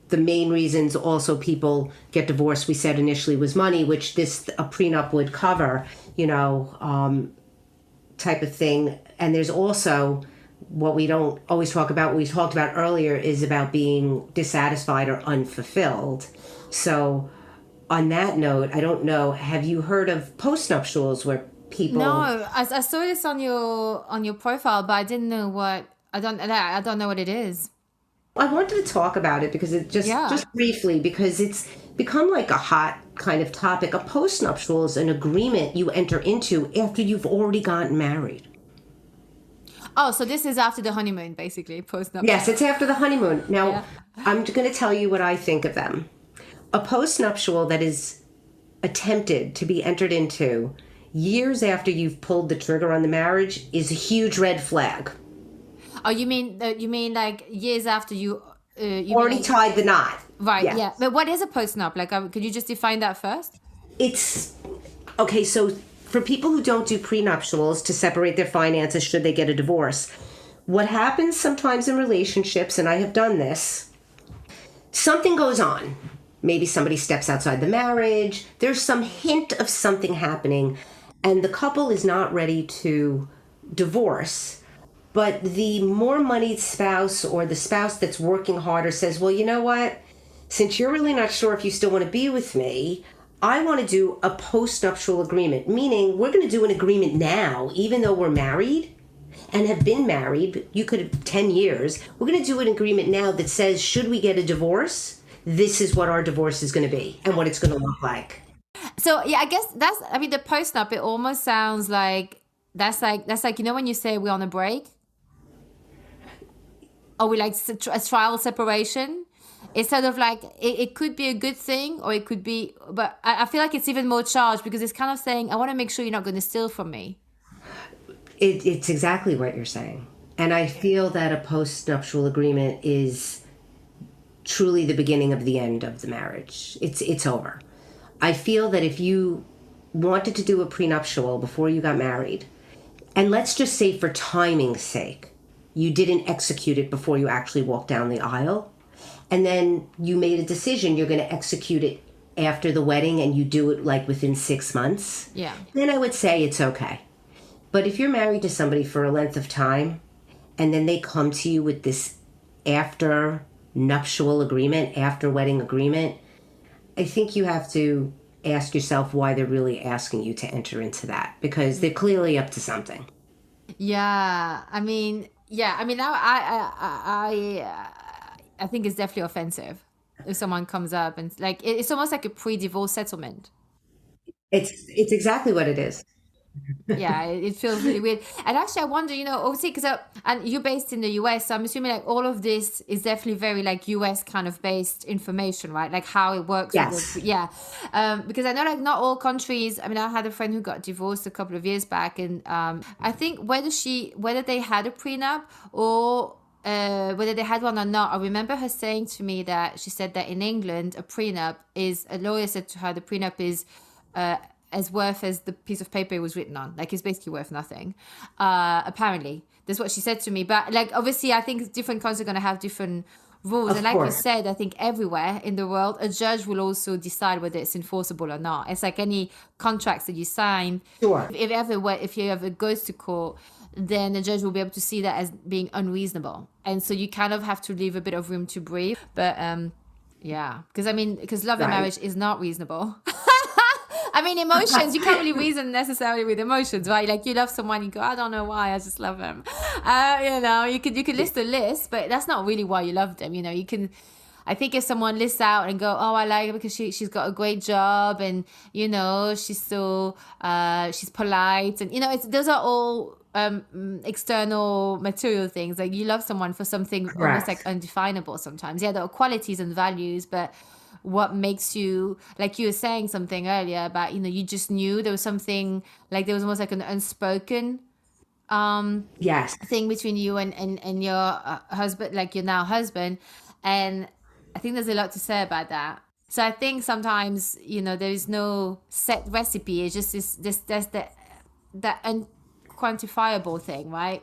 the main reasons also people get divorced, we said initially, was money, which a prenup would cover, type of thing. And there's also what we don't always talk about, what we talked about earlier, is about being dissatisfied or unfulfilled. So on that note, I don't know, have you heard of postnuptials where people... No, I saw this on your profile, but I didn't know I don't know what it is. I wanted to talk about it because it just briefly, because it's become like a hot kind of topic. A postnuptial is an agreement you enter into after you've already gotten married. Oh, so this is after the honeymoon, basically, postnup. Yes, it's after the honeymoon. Now, I'm going to tell you what I think of them. A postnuptial that is attempted to be entered into years after you've pulled the trigger on the marriage is a huge red flag. Oh, you mean like years after you already tied the knot? Right. Yeah. But what is a postnup? Like, could you just define that first? It's okay. So for people who don't do prenuptials to separate their finances should they get a divorce, what happens sometimes in relationships, and I have done this, something goes on. Maybe somebody steps outside the marriage. There's some hint of something happening, and the couple is not ready to divorce. But the more moneyed spouse or the spouse that's working harder says, well, you know what? Since you're really not sure if you still want to be with me, I want to do a postnuptial agreement, meaning we're going to do an agreement now, even though we're married and have been married. You could have 10 years. We're going to do an agreement now that says, should we get a divorce, this is what our divorce is going to be and what it's going to look like. So, yeah, I guess the postnup, it almost sounds like, that's like, when you say we're on a break, or we like a trial separation. It's sort of like, it could be a good thing or it could be, but I feel like it's even more charged because it's kind of saying, I want to make sure you're not going to steal from me. It's exactly what you're saying. And I feel that a postnuptial agreement is truly the beginning of the end of the marriage. It's over. I feel that if you wanted to do a prenuptial before you got married, and let's just say for timing's sake, you didn't execute it before you actually walked down the aisle, and then you made a decision you're going to execute it after the wedding and you do it like within 6 months, Yeah. then I would say it's okay. But if you're married to somebody for a length of time and then they come to you with this after nuptial agreement, after wedding agreement, I think you have to ask yourself why they're really asking you to enter into that, because they're clearly up to something. Yeah. I mean, I think it's definitely offensive if someone comes up and like it's almost like a pre-divorce settlement. It's exactly what it is. Yeah, it feels really weird. And actually, I wonder, obviously, because and you're based in the US, so I'm assuming like all of this is definitely very like US kind of based information, right? Like how it works with Yes. yeah. Because I know like not all countries. I mean, I had a friend who got divorced a couple of years back, and I think whether they had a prenup or whether they had one or not, I remember her saying to me that she said that in England, a lawyer said to her, the prenup is as worth as the piece of paper it was written on. Like it's basically worth nothing. Apparently, that's what she said to me. But like obviously, I think different countries are going to have different rules. Of And like you course. said, I think everywhere in the world, a judge will also decide whether it's enforceable or not. It's like any contracts that you sign. Sure. If you ever goes to court, then the judge will be able to see that as being unreasonable. And so you kind of have to leave a bit of room to breathe. But yeah, because love and Right. marriage is not reasonable. I mean, emotions, you can't really reason necessarily with emotions, right? Like you love someone, you go, I don't know why, I just love them. You could list a list, but that's not really why you love them. You can, I think if someone lists out and go, oh, I like her because she's got a great job and, she's so, she's polite. And, those are all external material things. Like you love someone for something almost like Correct. undefinable sometimes. Yeah, there are qualities and values, but what makes you, like you were saying something earlier about, you just knew there was something, like there was almost like an unspoken Yes. thing between you and your husband, like your now husband. And I think there's a lot to say about that. So I think sometimes, there is no set recipe. It's just there's that unquantifiable thing, right?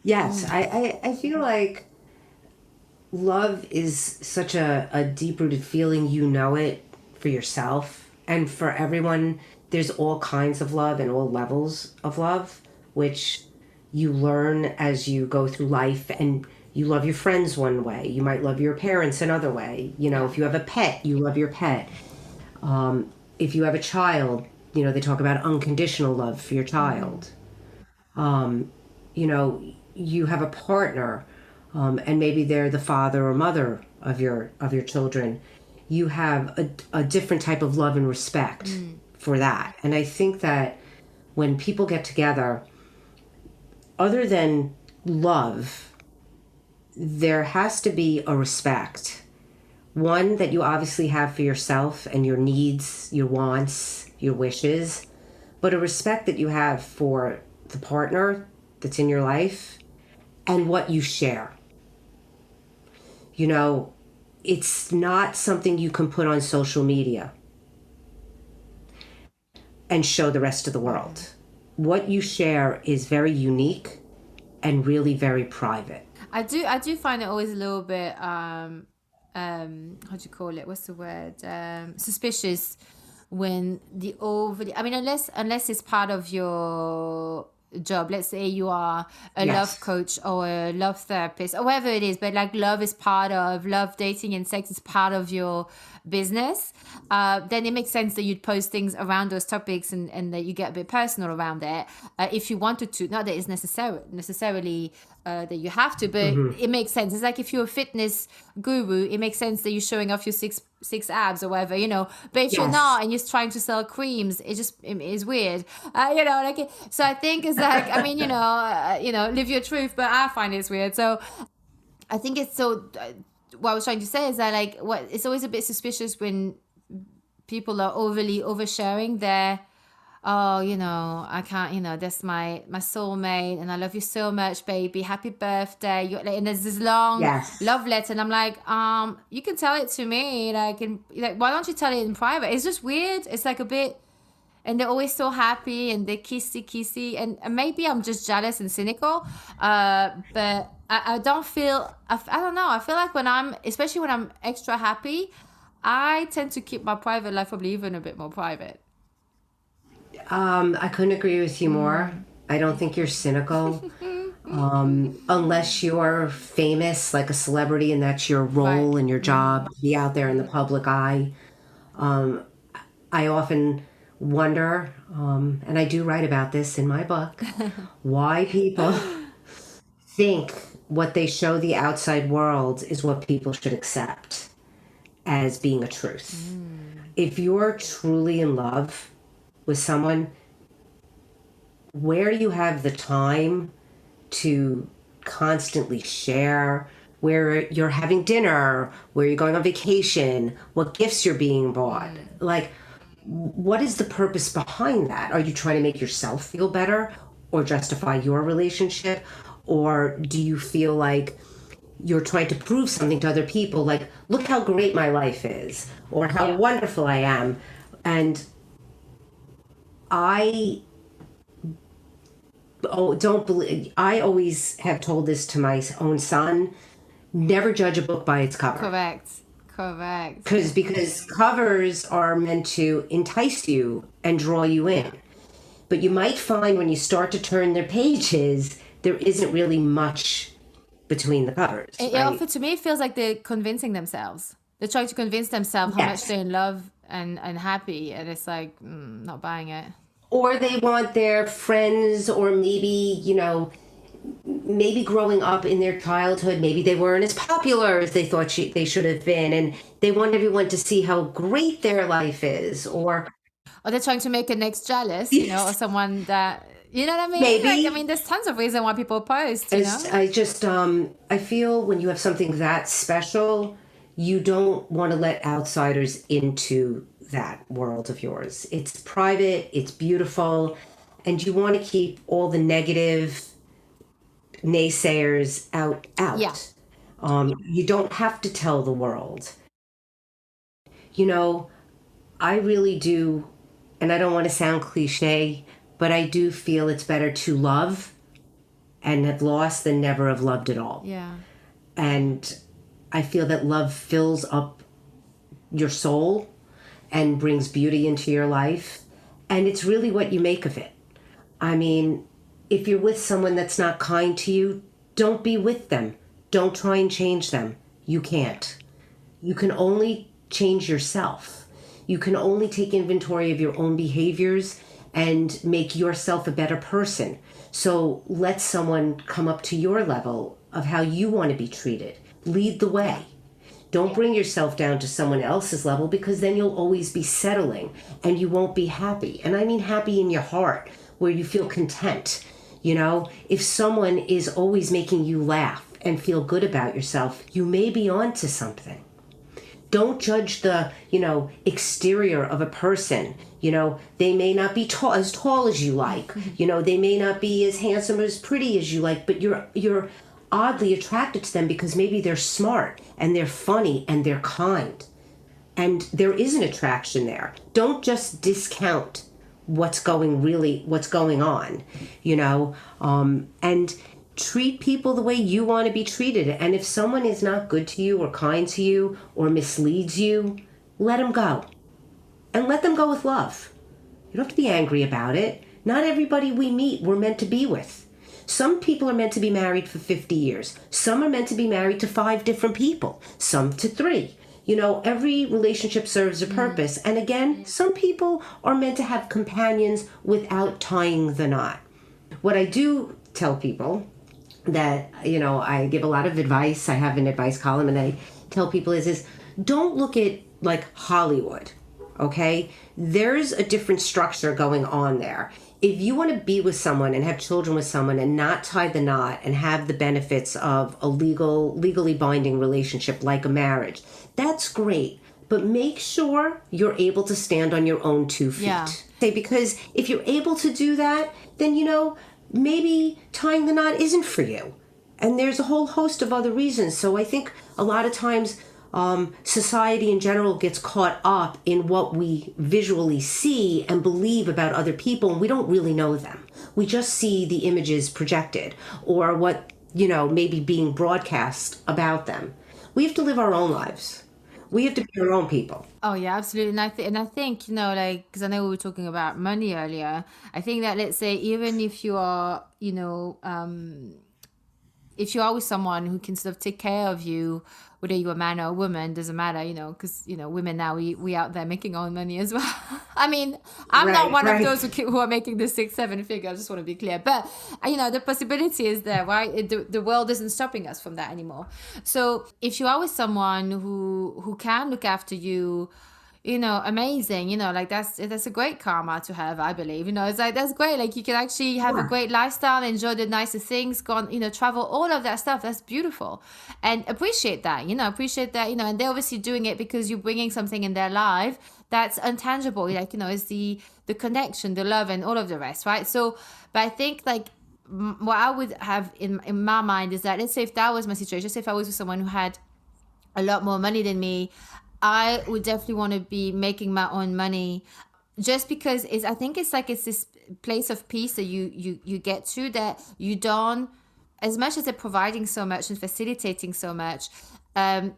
Yes. I feel like love is such a deep rooted feeling. You know it for yourself and for everyone. There's all kinds of love and all levels of love, which you learn as you go through life. And you love your friends one way, you might love your parents another way. If you have a pet, you love your pet. If you have a child, they talk about unconditional love for your child. You have a partner, and maybe they're the father or mother of your children. You have a different type of love and respect for that. And I think that when people get together, other than love, there has to be a respect. One that you obviously have for yourself and your needs, your wants, your wishes, but a respect that you have for the partner that's in your life and what you share. It's not something you can put on social media and show the rest of the world. What you share is very unique and really very private. I do find it always a little bit how do you call it? What's the word? Suspicious when the overly. I mean, unless it's part of your job. Let's say you are a love Yes. coach or a love therapist or whatever it is, but like love, dating and sex is part of your business. Then it makes sense that you'd post things around those topics and that you get a bit personal around it if you wanted to. Not that it's necessarily that you have to, but it makes sense. It's like if you're a fitness guru, it makes sense that you're showing off your six abs or whatever, But if you're Yes. not and you're trying to sell creams, it is weird, So I think it's like, I mean, live your truth, but I find it's weird. So I think it's so. What I was trying to say is that it's always a bit suspicious when people are overly oversharing their oh, I can't, that's my soulmate, and I love you so much, baby. Happy birthday. And there's this long Yes. love letter, and I'm like, you can tell it to me, why don't you tell it in private? It's just weird. It's like a bit, and they're always so happy, and they're kissy, and maybe I'm just jealous and cynical, but I don't feel, I don't know. I feel like especially when I'm extra happy, I tend to keep my private life probably even a bit more private. I couldn't agree with you more. I don't think you're cynical. Unless you're famous, like a celebrity, and that's your role Right. and your job, be out there in the public eye. I often wonder, and I do write about this in my book, why people think what they show the outside world is what people should accept as being a truth. If you're truly in love with someone, where you have the time to constantly share, where you're having dinner, where you're going on vacation, what gifts you're being bought, like, what is the purpose behind that? Are you trying to make yourself feel better or justify your relationship? Or do you feel like you're trying to prove something to other people, like, look how great my life is, or how wonderful I am? And I don't believe, I always have told this to my own son, never judge a book by its cover. Correct. Because covers are meant to entice you and draw you in. But you might find when you start to turn their pages, there isn't really much between the covers. Right? To me, it feels like they're convincing themselves. They're trying to convince themselves how much they're in love and happy, and it's like, not buying it. Or they want their friends, or maybe, maybe growing up in their childhood, maybe they weren't as popular as they thought they should have been, and they want everyone to see how great their life is, or they're trying to make an ex jealous, or someone that, you know what I mean? Maybe. There's tons of reasons why people post, I just, I feel when you have something that special, you don't want to let outsiders into that world of yours. It's private, it's beautiful, and you want to keep all the negative naysayers out. Yeah. You don't have to tell the world. I really do, and I don't want to sound cliche, but I do feel it's better to love and have lost than never have loved at all. Yeah. And I feel that love fills up your soul and brings beauty into your life. And it's really what you make of it. I mean, if you're with someone that's not kind to you, don't be with them. Don't try and change them. You can't. You can only change yourself. You can only take inventory of your own behaviors and make yourself a better person. So let someone come up to your level of how you want to be treated. Lead the way. Don't bring yourself down to someone else's level, because then you'll always be settling and you won't be happy. And I mean happy in your heart, where you feel content. If someone is always making you laugh and feel good about yourself, you may be onto something. Don't judge the, exterior of a person. They may not be as tall as you like. They may not be as handsome or as pretty as you like, but you're oddly attracted to them because maybe they're smart and they're funny and they're kind. And there is an attraction there. Don't just discount what's going on, and treat people the way you want to be treated. And if someone is not good to you or kind to you or misleads you, let them go. And let them go with love. You don't have to be angry about it. Not everybody we meet we're meant to be with. Some people are meant to be married for 50 years. Some are meant to be married to 5 different people. Some to 3. Every relationship serves a purpose. And again, some people are meant to have companions without tying the knot. What I do tell people that, I give a lot of advice. I have an advice column, and I tell people is don't look at like Hollywood, okay? There's a different structure going on there. If you want to be with someone and have children with someone and not tie the knot and have the benefits of a legally binding relationship like a marriage, that's great. but make sure you're able to stand on your own 2 feet. Yeah. Because if you're able to do that, then, maybe tying the knot isn't for you. And there's a whole host of other reasons. So I think a lot of times society in general gets caught up in what we visually see and believe about other people, and we don't really know them. We just see the images projected or what, maybe being broadcast about them. We have to live our own lives. We have to be our own people. Oh yeah, absolutely. And I think, because I know we were talking about money earlier. I think that, let's say, even if you are, if you are with someone who can sort of take care of you, whether you're a man or a woman, doesn't matter, because, women now, we out there making our own money as well. I mean, I'm not one of those who are making the 6-7 figure. I just want to be clear. But, the possibility is there, right? The world isn't stopping us from that anymore. So if you are with someone who can look after you, amazing, like that's a great karma to have, I believe. It's like, that's great. Like, you can actually have a great lifestyle, enjoy the nicest things, go on, travel, all of that stuff. That's beautiful. And appreciate that, and they're obviously doing it because you're bringing something in their life that's intangible, like, it's the connection, the love, and all of the rest, right? So, but I think, like, what I would have in my mind is that, let's say if that was my situation, let's say if I was with someone who had a lot more money than me, I would definitely want to be making my own money, just because I think it's this place of peace that you get to, that you don't, as much as they're providing so much and facilitating so much,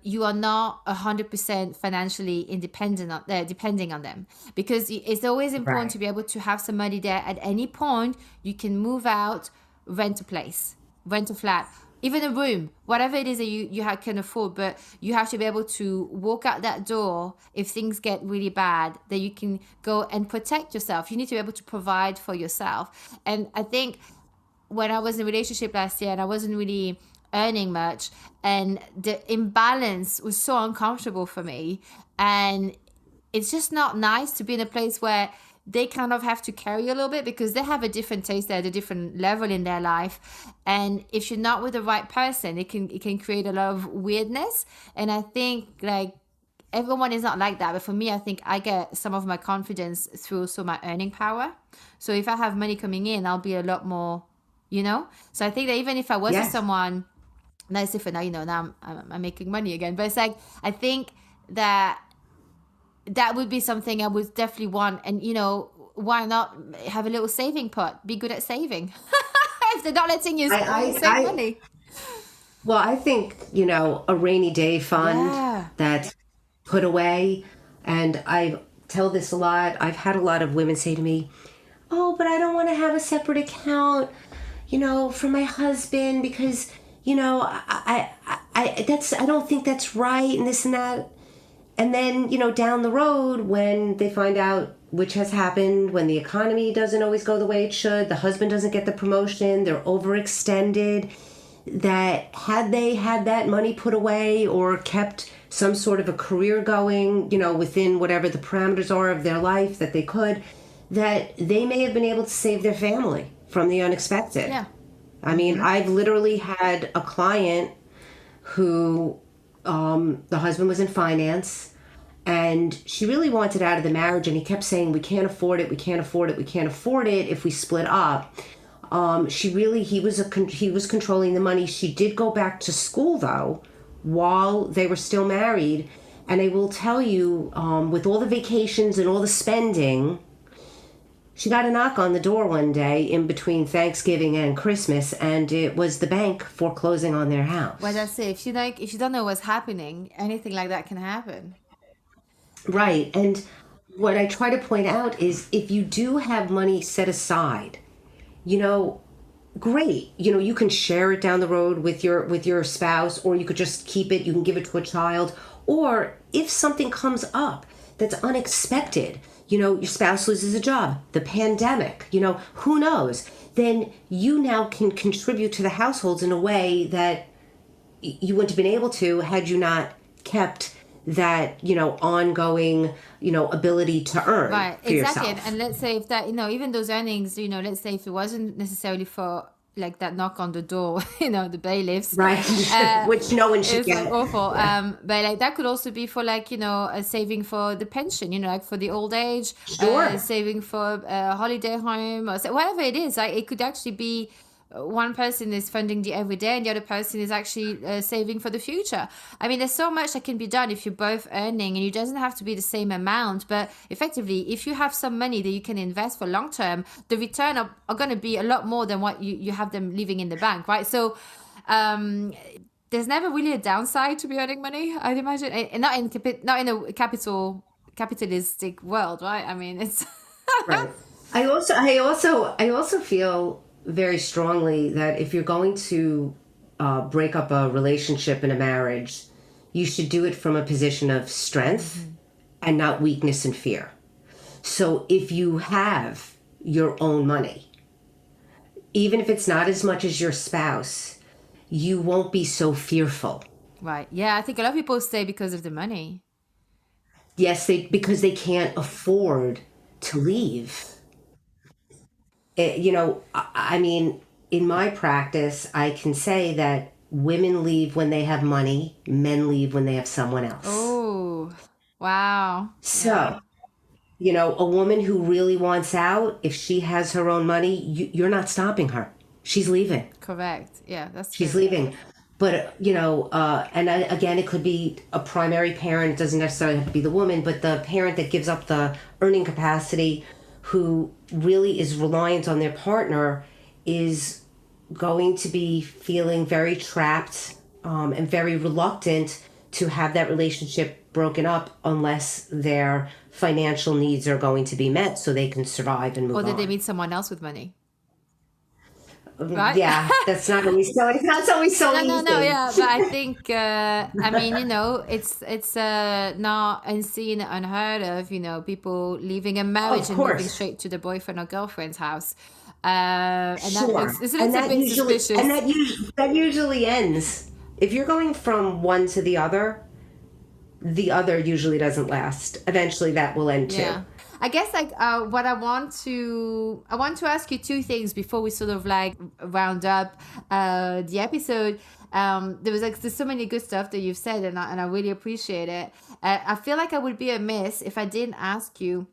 you are not 100% financially independent depending on them, because it's always important to be able to have some money there at any point. You can move out, rent a place, rent a flat, even a room, whatever it is that you can afford, but you have to be able to walk out that door if things get really bad, that you can go and protect yourself. You need to be able to provide for yourself. And I think when I was in a relationship last year and I wasn't really earning much, and the imbalance was so uncomfortable for me, and it's just not nice to be in a place where they kind of have to carry a little bit, because they have a different taste, they're at a different level in their life. And if you're not with the right person, it can create a lot of weirdness. And I think, like, everyone is not like that. But for me, I think I get some of my confidence through also my earning power. So if I have money coming in, I'll be a lot more, So I think that even if I was with someone, now it's different now, now I'm making money again. But it's like, I think that would be something I would definitely want. And, why not have a little saving pot? Be good at saving. If they're not letting you save money. Well, I think, a rainy day fund that's put away. And I tell this a lot. I've had a lot of women say to me, oh, but I don't want to have a separate account, for my husband, because, I don't think that's right, and this and that. And then, down the road, when they find out, which has happened, when the economy doesn't always go the way it should, the husband doesn't get the promotion, they're overextended, that had they had that money put away or kept some sort of a career going, within whatever the parameters are of their life that they could, that they may have been able to save their family from the unexpected. Yeah. I mean, I've literally had a client who... the husband was in finance, and she really wanted out of the marriage, and he kept saying, we can't afford it, we can't afford it, we can't afford it if we split up. He was controlling the money. She did go back to school, though, while they were still married, and I will tell you, with all the vacations and all the spending, she got a knock on the door one day in between Thanksgiving and Christmas, and it was the bank foreclosing on their house. Well, that's it. If you don't know what's happening, anything like that can happen. Right. And what I try to point out is, if you do have money set aside, great. You can share it down the road with your spouse, or you could just keep it. You can give it to a child. Or if something comes up that's unexpected, your spouse loses a job, the pandemic, who knows? Then you now can contribute to the households in a way that you wouldn't have been able to had you not kept that, ongoing, ability to earn right, for exactly. yourself. And let's say if that, even those earnings, let's say if it wasn't necessarily for like that knock on the door, the bailiffs. Right. Which no one should It's get. like awful. But like that could also be for like, a saving for the pension, like for the old age, Sure. saving for a holiday home, or whatever it is. Like it could actually be one person is funding the everyday and the other person is actually saving for the future. I mean, there's so much that can be done if you're both earning, and it doesn't have to be the same amount, but effectively, if you have some money that you can invest for long term, the return are going to be a lot more than what you have them leaving in the bank, right? So there's never really a downside to be earning money, I'd imagine, and not in a capitalistic world, right? I mean, it's Right. I also feel very strongly that if you're going to break up a relationship and a marriage, you should do it from a position of strength and not weakness and fear. So if you have your own money, even if it's not as much as your spouse, you won't be so fearful. right. Yeah, I think a lot of people stay because of the money. Yes, because they can't afford to leave. I mean, in my practice, I can say that women leave when they have money, men leave when they have someone else. Oh, wow. So, a woman who really wants out, if she has her own money, you're not stopping her. She's leaving. Correct. Yeah, that's She's true. leaving. But, again, it could be a primary parent. It doesn't necessarily have to be the woman, but the parent that gives up the earning capacity, who really is reliant on their partner, is going to be feeling very trapped and very reluctant to have that relationship broken up unless their financial needs are going to be met so they can survive and move Or on. did they meet someone else with money? Right? Yeah, that's not always so. It's not always so easy. No, yeah, but I think I mean, it's not unseen, unheard of, people leaving a marriage and moving straight to the boyfriend or girlfriend's house, and Sure. it's a little bit suspicious. And that usually ends. If you're going from one to the other usually doesn't last. Eventually, that will end too. Yeah. I guess like what I want to ask you two things before we sort of like round up the episode. There's so many good stuff that you've said, and I really appreciate it. I feel like I would be amiss if I didn't ask you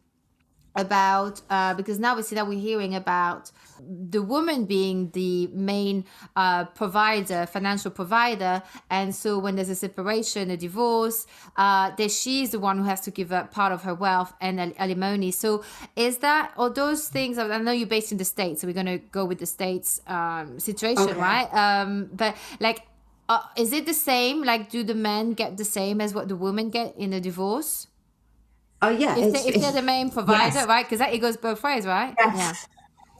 about because now we're hearing about the woman being the main financial provider, and so when there's a separation, a divorce, that she's the one who has to give up part of her wealth and alimony. So is that, or those things, I know you're based in the States, so we're going to go with the States situation, okay, right? But like is it the same? Like, do the men get the same as what the women get in a divorce? Oh, yeah. If they're the main provider, yes, right? Because it goes both ways, right? Yes. Yeah.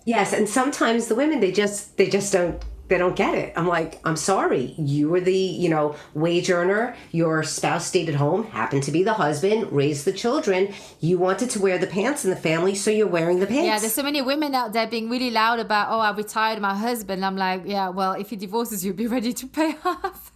Yes, and sometimes the women, they just don't get it. I'm like, I'm sorry, you were the wage earner. Your spouse stayed at home, happened to be the husband, raised the children. You wanted to wear the pants in the family, so you're wearing the pants. Yeah, there's so many women out there being really loud about, I retired my husband. I'm like, yeah, well, if he divorces you, be ready to pay off.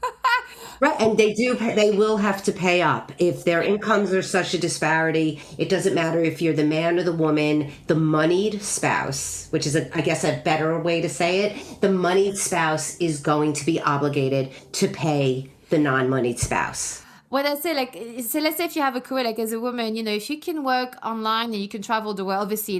Right, and they will have to pay up. If their incomes are such a disparity, it doesn't matter if you're the man or the woman, the moneyed spouse, which is, I guess, a better way to say it, the moneyed spouse is going to be obligated to pay the non-moneyed spouse. What I say, so let's say if you have a career, like as a woman, if you can work online and you can travel the world, obviously,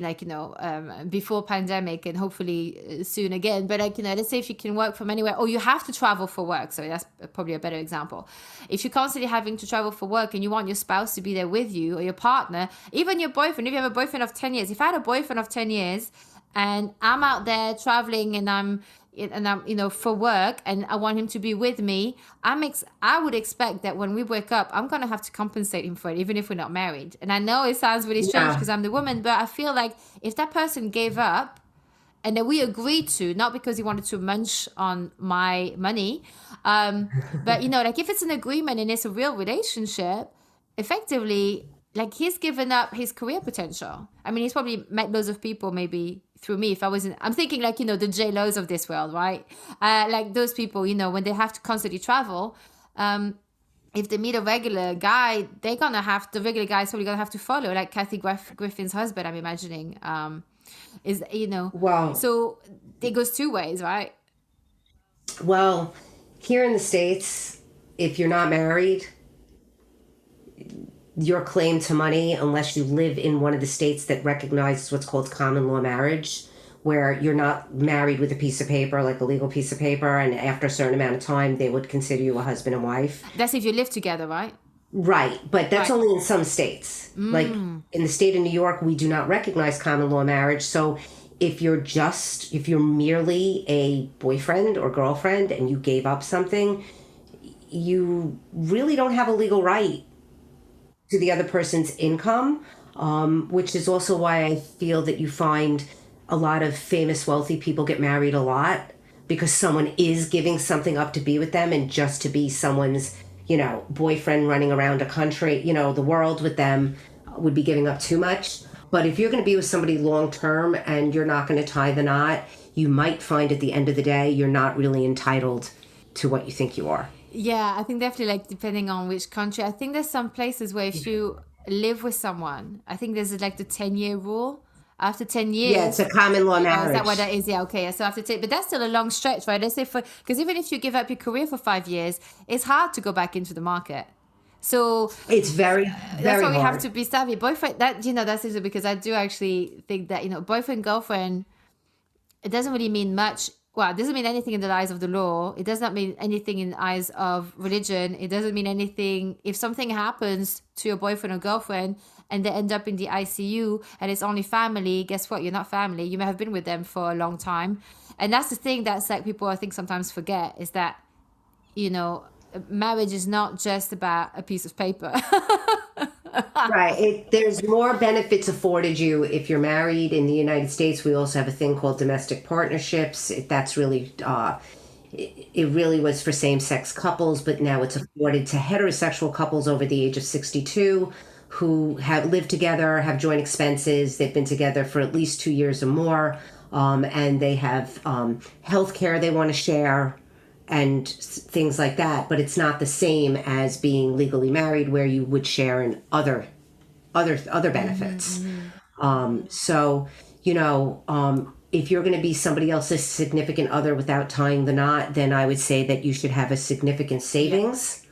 before pandemic and hopefully soon again, but let's say if you can work from anywhere, or you have to travel for work. So that's probably a better example. If you're constantly having to travel for work and you want your spouse to be there with you, or your partner, even your boyfriend, if you have a boyfriend of 10 years, if I had a boyfriend of 10 years and I'm out there traveling and I'm for work and I want him to be with me, I would expect that when we wake up, I'm going to have to compensate him for it, even if we're not married. And I know it sounds really strange because I'm the woman, but I feel like if that person gave up and that we agreed to, not because he wanted to munch on my money, but if it's an agreement and it's a real relationship, effectively, he's given up his career potential. I mean, he's probably met loads of people maybe through me. If I wasn't, I'm thinking the J-Lo's of this world, right? Those people, when they have to constantly travel, if they meet a regular guy, the regular guy's probably gonna have to follow, like Kathy Griffin's husband, I'm imagining, Wow. So it goes two ways, right? Well, here in the States, if you're not married, your claim to money, unless you live in one of the states that recognizes what's called common law marriage, where you're not married with a piece of paper, like a legal piece of paper, and after a certain amount of time, they would consider you a husband and wife. That's if you live together, right? Right, but that's only in some states. Like in the state of New York, we do not recognize common law marriage. So if you're merely a boyfriend or girlfriend and you gave up something, you really don't have a legal right to the other person's income, which is also why I feel that you find a lot of famous wealthy people get married a lot, because someone is giving something up to be with them, and just to be someone's, boyfriend running around a country, the world with them would be giving up too much. But if you're going to be with somebody long term and you're not going to tie the knot, you might find at the end of the day, you're not really entitled to what you think you are. Yeah, I think definitely, like, depending on which country. I think there's some places where if you live with someone, I think there's like the 10-year rule. After 10 years. Yeah, it's a common law marriage. Is that what that is? Yeah, okay. So after 10, but that's still a long stretch, right? Let's say because even if you give up your career for 5 years, it's hard to go back into the market. So it's very, very that's why we hard. have to be savvy. Boyfriend, that's it, because I do actually think that, boyfriend, girlfriend, it doesn't really mean much. Well, it doesn't mean anything in the eyes of the law. It does not mean anything in the eyes of religion. It doesn't mean anything. If something happens to your boyfriend or girlfriend and they end up in the ICU and it's only family, guess what? You're not family. You may have been with them for a long time. And that's the thing that's like people, I think, sometimes forget, is that, marriage is not just about a piece of paper. Right. There's more benefits afforded you if you're married. In the United States, we also have a thing called domestic partnerships. That's really, it really was for same-sex couples, but now it's afforded to heterosexual couples over the age of 62 who have lived together, have joint expenses. They've been together for at least 2 years or more, and they have health care they want to share and things like that. But it's not the same as being legally married, where you would share in other benefits. So, if you're going to be somebody else's significant other without tying the knot, then I would say that you should have a significant savings,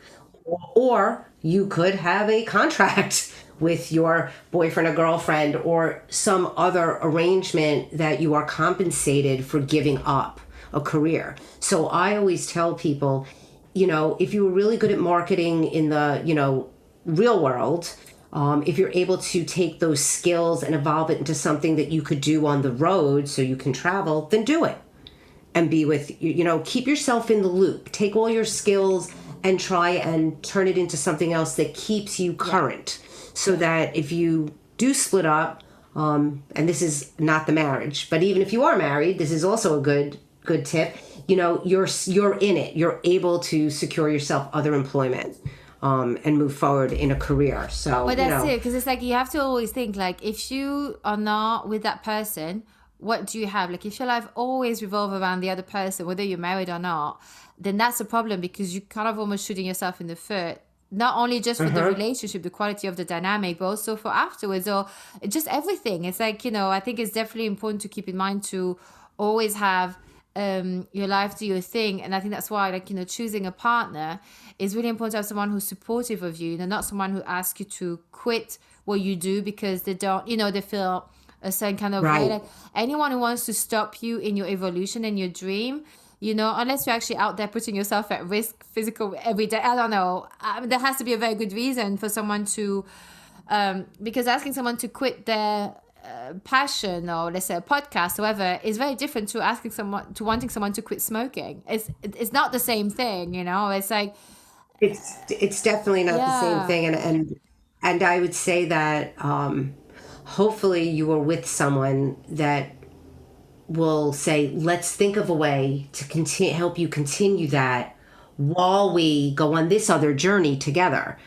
or you could have a contract with your boyfriend or girlfriend or some other arrangement that you are compensated for giving up a career. So I always tell people, if you were really good at marketing in the, real world, if you're able to take those skills and evolve it into something that you could do on the road so you can travel, then do it. And be with, keep yourself in the loop. Take all your skills and try and turn it into something else that keeps you current. So that if you do split up, and this is not the marriage, but even if you are married, this is also a good tip. You're in it. You're able to secure yourself other employment. And move forward in a career. So, but that's it, because it's like you have to always think, like, if you are not with that person, what do you have? Like, if your life always revolves around the other person, whether you're married or not, then that's a problem, because you're kind of almost shooting yourself in the foot. Not only just for the relationship, the quality of the dynamic, but also for afterwards, or just everything. It's like, I think it's definitely important to keep in mind to always have your life do your thing. And I think that's why, like, choosing a partner is really important to have someone who's supportive of you, not someone who asks you to quit what you do because they don't, they feel a certain kind of way. Like, anyone who wants to stop you in your evolution and your dream, unless you're actually out there putting yourself at risk, physical, every day, I don't know. There has to be a very good reason for someone to, because asking someone to quit their passion, or let's say a podcast, however, is very different to wanting someone to quit smoking. It's not the same thing, It's like it's definitely not the same thing, and I would say that hopefully you are with someone that will say, let's think of a way to help you continue that while we go on this other journey together.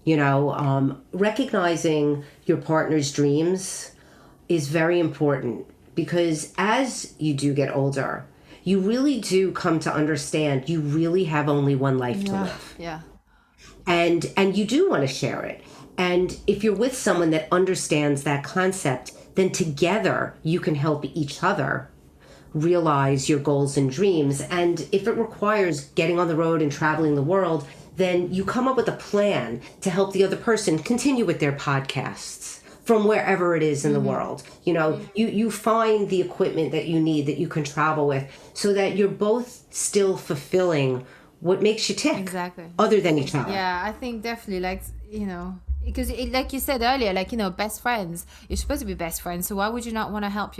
Recognizing your partner's dreams is very important, because as you do get older, you really do come to understand you really have only one life to live. Yeah. And you do want to share it. And if you're with someone that understands that concept, then together you can help each other realize your goals and dreams. And if it requires getting on the road and traveling the world, then you come up with a plan to help the other person continue with their podcasts from wherever it is in the world. You know, you find the equipment that you need that you can travel with so that you're both still fulfilling what makes you tick. Exactly. Other than each other. Yeah, I think definitely, like, you know, because like you said earlier, like, you know, best friends, you're supposed to be best friends. So why would you not want to help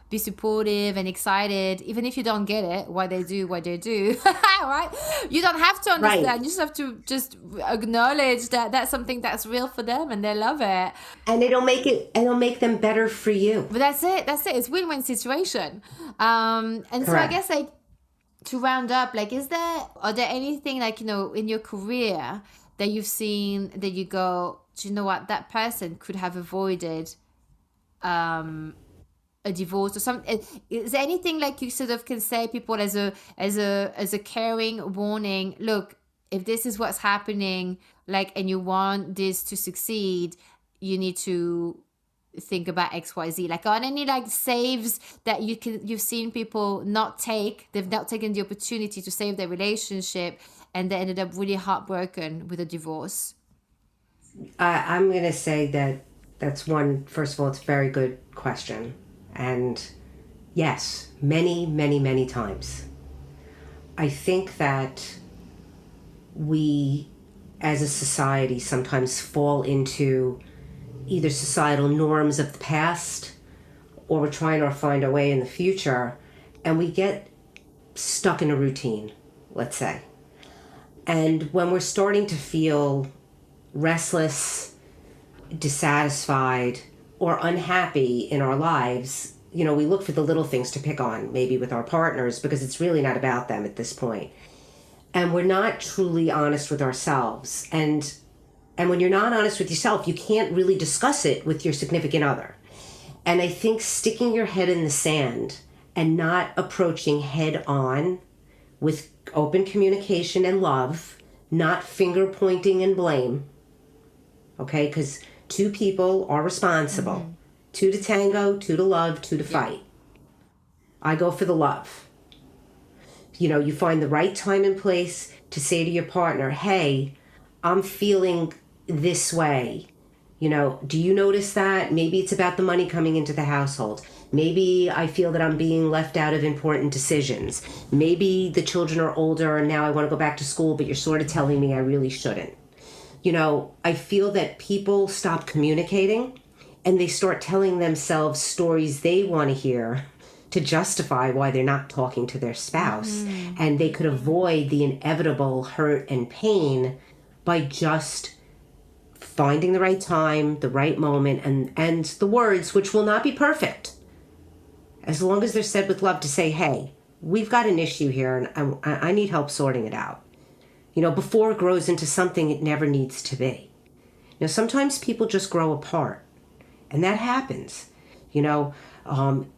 be supportive and excited, even if you don't get it, why they do what they do, right? You don't have to understand. Right. You just have to just acknowledge that that's something that's real for them and they love it. And it'll make them better for you. But that's it. It's win-win situation. And Correct. so I guess, like, to round up, like, are there anything, like, you know, in your career that you've seen that you go, do you know what, that person could have avoided a divorce or something? Is there anything, like, you sort of can say people as a caring warning, look, if this is what's happening, like, and you want this to succeed, you need to think about XYZ? Like, are there any, like, saves that you've seen people not take? They've not taken the opportunity to save their relationship and they ended up really heartbroken with a divorce? I'm going to say that's one, first of all, it's a very good question. And yes, many, many, many times. I think that we, as a society, sometimes fall into either societal norms of the past, or we're trying to find a way in the future, and we get stuck in a routine, let's say. And when we're starting to feel restless, dissatisfied, or unhappy in our lives, you know, we look for the little things to pick on, maybe with our partners, because it's really not about them at this point. And we're not truly honest with ourselves. And when you're not honest with yourself, you can't really discuss it with your significant other. And I think sticking your head in the sand and not approaching head on with open communication and love, not finger pointing and blame, okay? Because two people are responsible. Mm-hmm. Two to tango, two to love, two to fight. I go for the love. You know, you find the right time and place to say to your partner, hey, I'm feeling this way. You know, do you notice that? Maybe it's about the money coming into the household. Maybe I feel that I'm being left out of important decisions. Maybe the children are older and now I want to go back to school, but you're sort of telling me I really shouldn't. You know, I feel that people stop communicating and they start telling themselves stories they want to hear to justify why they're not talking to their spouse. Mm-hmm. And they could avoid the inevitable hurt and pain by just finding the right time, the right moment, and the words, which will not be perfect, as long as they're said with love, to say, hey, we've got an issue here and I need help sorting it out. You know, before it grows into something it never needs to be. You know, sometimes people just grow apart, and that happens. You know,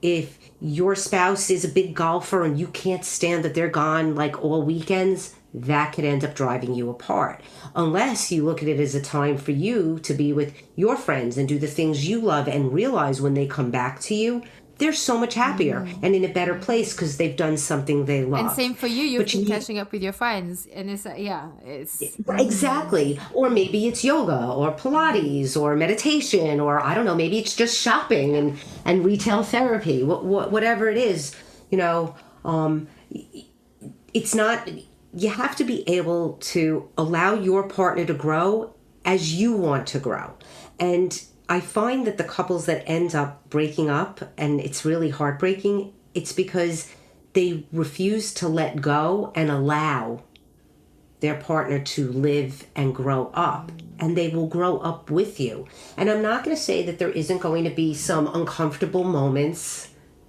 if your spouse is a big golfer and you can't stand that they're gone like all weekends, that could end up driving you apart. Unless you look at it as a time for you to be with your friends and do the things you love and realize when they come back to you, they're so much happier and in a better place because they've done something they love. And same for you, you've been catching up with your friends. And it's, it's... Exactly. Or maybe it's yoga or Pilates or meditation, or I don't know, maybe it's just shopping and retail therapy, whatever it is. You know, it's not... You have to be able to allow your partner to grow as you want to grow. And I find that the couples that end up breaking up, and it's really heartbreaking, it's because they refuse to let go and allow their partner to live and grow up. And they will grow up with you. And I'm not going to say that there isn't going to be some uncomfortable moments.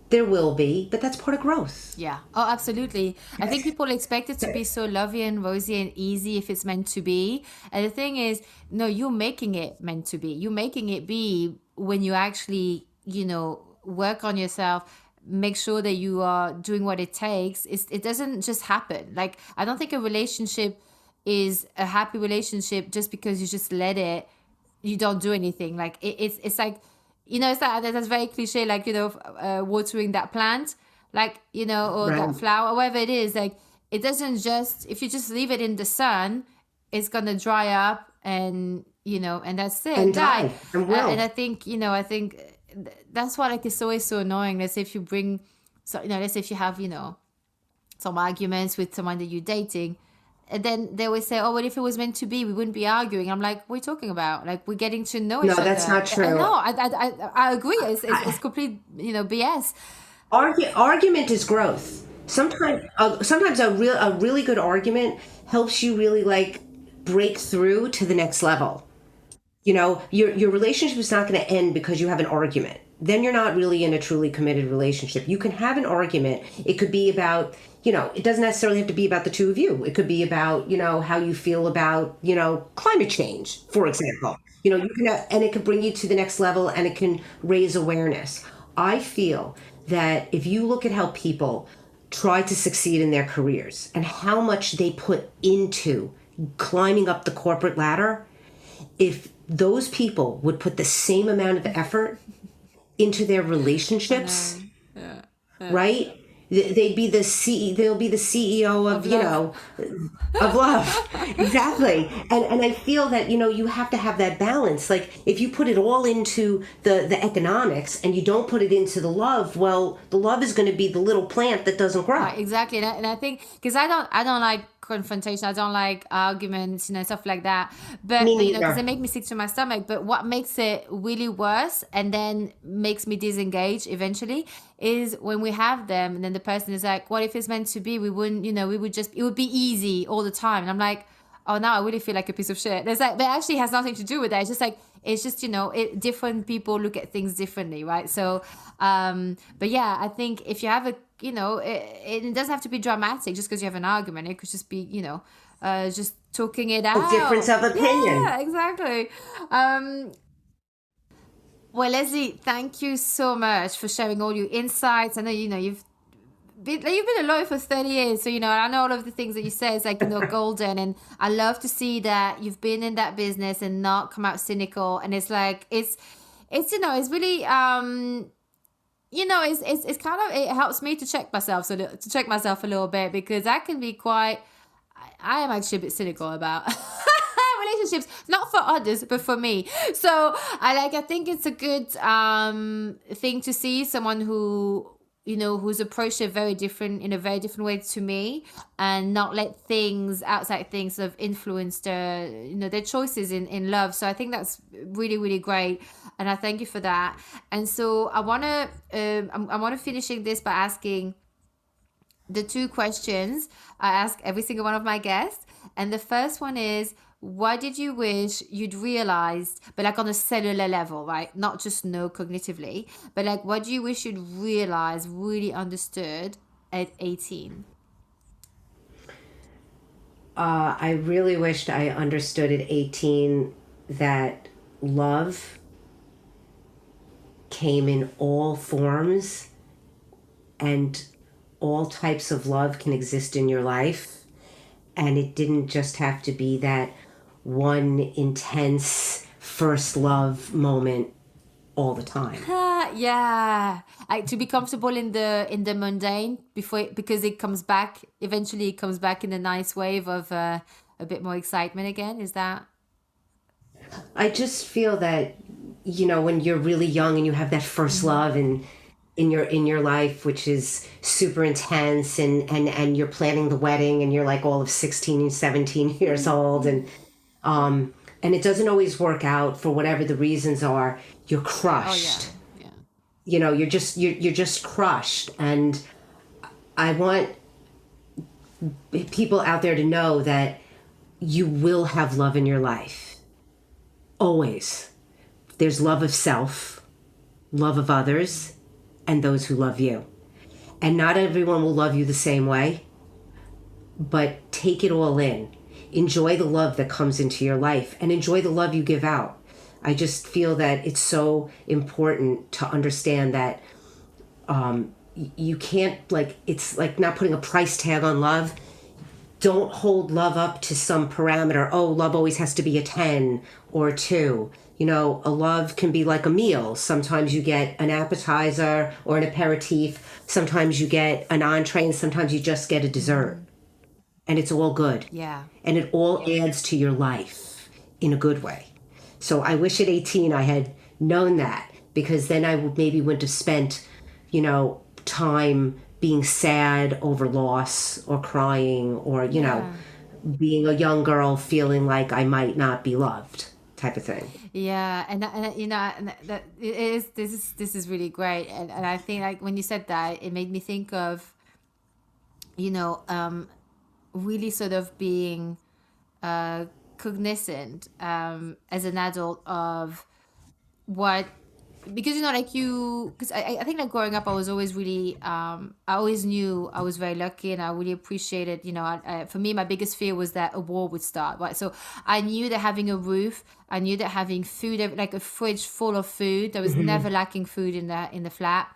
There will be, but that's part of growth. Yeah. Oh, absolutely. I think people expect it to be so lovely and rosy and easy if it's meant to be. And the thing is, no, you're making it meant to be. You're making it be when you actually, you know, work on yourself, make sure that you are doing what it takes. It doesn't just happen. Like, I don't think a relationship is a happy relationship just because you just let it, you don't do anything. Like, it's like, you know, it's that's very cliche, like, you know, watering that plant. like, or that Right. flower, or whatever it is. Like, it doesn't just, if you just leave it in the sun, it's going to dry up and, and that's it, And die. die and And will. I think that's why, like, it's always so annoying. Let's say if you bring, so, let's say if you have, some arguments with someone that you're dating, and then they always say, "Oh, well, if it was meant to be, we wouldn't be arguing." I'm like, "What are you talking about? Like, we're getting to know No, each other." that's not And true. no, I agree. It's complete, BS. Argument is growth. Sometimes a really good argument helps you really like break through to the next level. Your relationship is not going to end because you have an argument. Then you're not really in a truly committed relationship. You can have an argument. It could be about, it doesn't necessarily have to be about the two of you. It could be about, how you feel about, climate change, for example. You can, and it can bring you to the next level, and it can raise awareness. I feel that if you look at how people try to succeed in their careers and how much they put into climbing up the corporate ladder, if those people would put the same amount of effort into their relationships, Yeah. right? They'll be the CEO of, Of love. of love. Exactly. And I feel that, you have to have that balance. Like, if you put it all into the economics and you don't put it into the love, well, the love is going to be the little plant that doesn't grow. Right, exactly. And I think, because I don't like confrontation, I don't like arguments, stuff like that. But, Me because they neither. make me sick to my stomach. But what makes it really worse, and then makes me disengage eventually, is when we have them, and then the person is like, "What if it's meant to be? We wouldn't, we would just, it would be easy all the time." And I'm like, "Oh, now I really feel like a piece of shit." There's like, but it actually has nothing to do with that. It's just, different people look at things differently, right? So, but yeah, I think if you have a, it doesn't have to be dramatic just because you have an argument. It could just be, just talking it A difference out. of opinion. Yeah, exactly. Well, Leslie, thank you so much for sharing all your insights. I know, you've been a lawyer for 30 years, so I know all of the things that you say is like, golden, and I love to see that you've been in that business and not come out cynical. And it's like, it's it's really it's kind of, it helps me to check myself, to check myself a little bit, because I can be quite, I am actually a bit cynical about relationships, not for others but for me. So I think it's a good thing to see someone who, who's approached it in a very different way to me, and not let things, outside things, sort of influence their choices in love. So I think that's really, really great, and I thank you for that. And so I want to finishing this by asking the two questions I ask every single one of my guests. And the first one is, what did you wish you'd realized, but like on a cellular level, right? Not just know cognitively, but like, what do you wish you'd realized, really understood at 18? I really wished I understood at 18 that love came in all forms, and all types of love can exist in your life. And it didn't just have to be that one intense first love moment all the time. Yeah, like to be comfortable in the mundane because it comes back eventually. It comes back in a nice wave of a bit more excitement again. Is that? I just feel that, when you're really young and you have that first love, and in your life, which is super intense, and you're planning the wedding, and you're like all of 16 and 17 years old, and it doesn't always work out for whatever the reasons are. You're Oh yeah, crushed. yeah. You're just crushed. And I want people out there to know that you will have love in your life. Always. There's love of self, love of others, and those who love you. And not everyone will love you the same way, but take it all in. Enjoy the love that comes into your life, and enjoy the love you give out. I just feel that it's so important to understand that you can't, like, it's like not putting a price tag on love. don't hold love up to some parameter. Oh, love always has to be a 10 or a 2. You know, a love can be like a meal. Sometimes you get an appetizer or an aperitif. Sometimes you get an entree, and sometimes you just get a dessert. And it's all good. Yeah. And it all adds to your life in a good way. So I wish at 18 I had known that, because then I wouldn't have spent, you know, time being sad over loss or crying or, you know, being a young girl feeling like I might not be loved, type of thing. Yeah, and you know, and that it is this is really great, and I think like when you said that, it made me think of, you know, really sort of being cognizant as an adult of what, because you know, like you, because I think like growing up I was always really I always knew I was very lucky, and I really appreciated, you know, for me my biggest fear was that a war would start, right? So I knew that having a roof, I knew that having food, like a fridge full of food, there was never lacking food in the flat.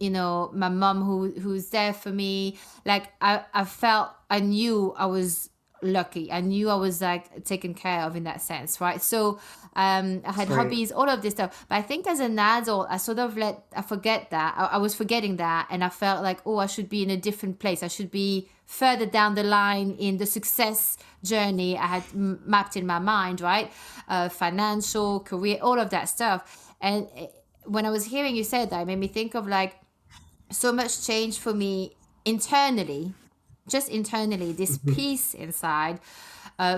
You know, my mom who's there for me, like I knew I was lucky. I knew I was like taken care of in that sense, right? So I had Right. hobbies, all of this stuff. But I think as an adult, I forget that. I was forgetting that, and I felt like, oh, I should be in a different place. I should be further down the line in the success journey I had mapped in my mind, right? Financial, career, all of that stuff. And when I was hearing you say that, it made me think of like so much change for me internally, just internally, this peace inside,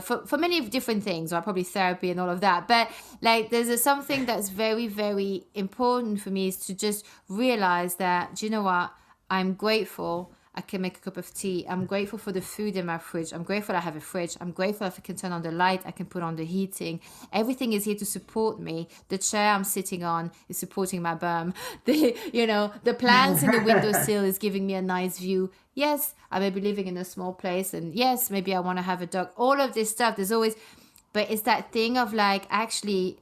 for many different things, right? Probably therapy and all of that. But like, something that's very, very important for me is to just realize that, do you know what? I'm grateful I can make a cup of tea. I'm grateful for the food in my fridge. I'm grateful I have a fridge. I'm grateful if I can turn on the light, I can put on the heating. Everything is here to support me. The chair I'm sitting on is supporting my bum. The plants in the windowsill is giving me a nice view. Yes, I may be living in a small place, and yes, maybe I want to have a dog. All of this stuff, there's always, but it's that thing of like actually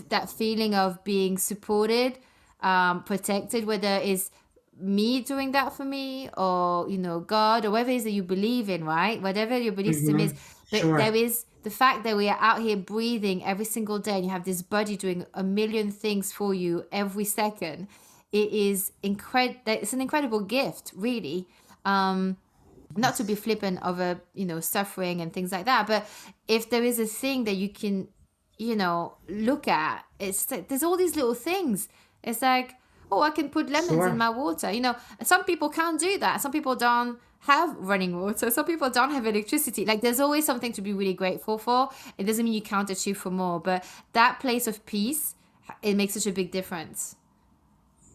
that feeling of being supported, protected, whether it's me doing that for me, or you know, God, or whatever it is that you believe in, right? Whatever your belief system is, but Sure. there is the fact that we are out here breathing every single day, and you have this body doing a million things for you every second. It is it's an incredible gift, really. Not to be flippant over, you know, suffering and things like that, but if there is a thing that you can, you know, look at, it's like, there's all these little things. It's like, oh, I can put lemons Sure. in my water. You know, some people can't do that. Some people don't have running water. Some people don't have electricity. Like, there's always something to be really grateful for. It doesn't mean you can't achieve for more, but that place of peace, it makes such a big difference.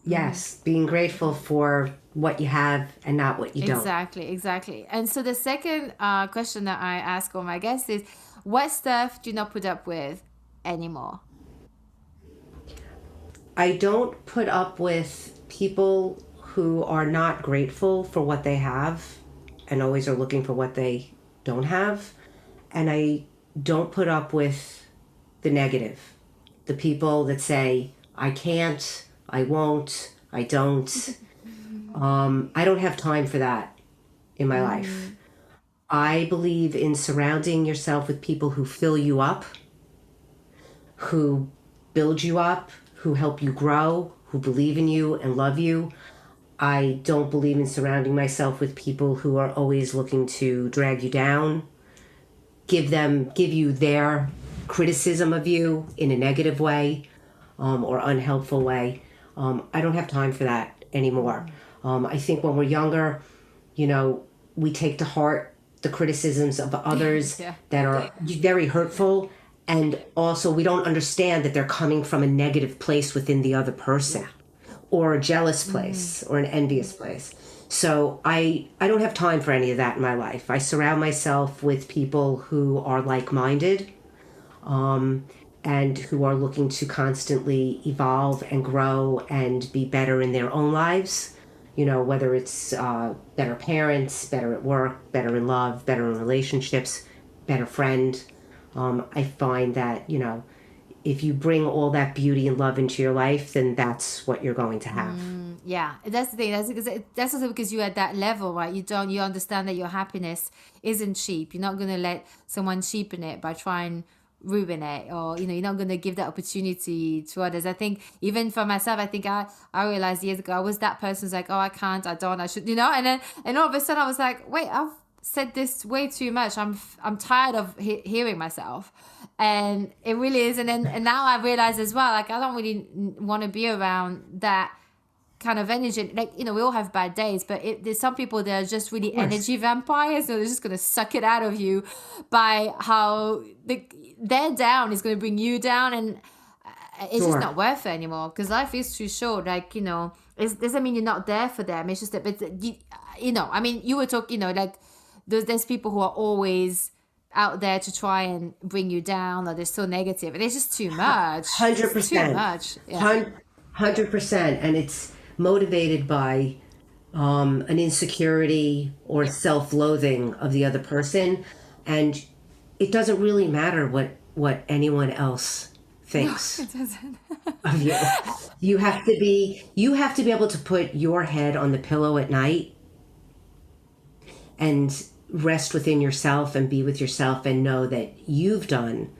Yes, being grateful for what you have and not what you don't. Exactly. And so the second question that I ask all my guests is, what stuff do you not put up with anymore? I don't put up with people who are not grateful for what they have and always are looking for what they don't have. And I don't put up with the negative. The people that say, I can't, I won't, I don't. I don't have time for that in my life. I believe in surrounding yourself with people who fill you up, who build you up, who help you grow, who believe in you and love you. I don't believe in surrounding myself with people who are always looking to drag you down, give you their criticism of you in a negative way, or unhelpful way. I don't have time for that anymore. I think when we're younger, you know, we take to heart the criticisms of others Yeah. that are very hurtful. And also, we don't understand that they're coming from a negative place within the other person, or a jealous place, or an envious place. So I don't have time for any of that in my life. I surround myself with people who are like-minded, and who are looking to constantly evolve and grow and be better in their own lives. You know, whether it's better parents, better at work, better in love, better in relationships, better friend. I find that, you know, if you bring all that beauty and love into your life, then that's what you're going to have. Yeah, that's the thing. That's also because you're at that level, right? You understand that your happiness isn't cheap. You're not gonna let someone cheapen it by trying ruin it, or you're not gonna give that opportunity to others. I think even for myself, I think I realized years ago I was that person who's like, oh, I can't, I don't, I should, and all of a sudden I was like, wait, I've said this way too much. I'm tired of hearing myself, and it really is. And now I realize as well, like I don't really want to be around that kind of energy. Like we all have bad days, but there's some people that are just really energy vampires, so they're just gonna suck it out of you by how their down is gonna bring you down, and it's just not worth it anymore, because life is too short. Like it doesn't mean you're not there for them. It's just that, but I mean, you were talking, like there's people who are always out there to try and bring you down, or they're so negative, and it's just too much. 100%. Too much. Yeah. 100%, and it's motivated by an insecurity or self-loathing of the other person, and it doesn't really matter what anyone else thinks. No, it doesn't. Of you. You have to be able to put your head on the pillow at night and rest within yourself and be with yourself and know that you've done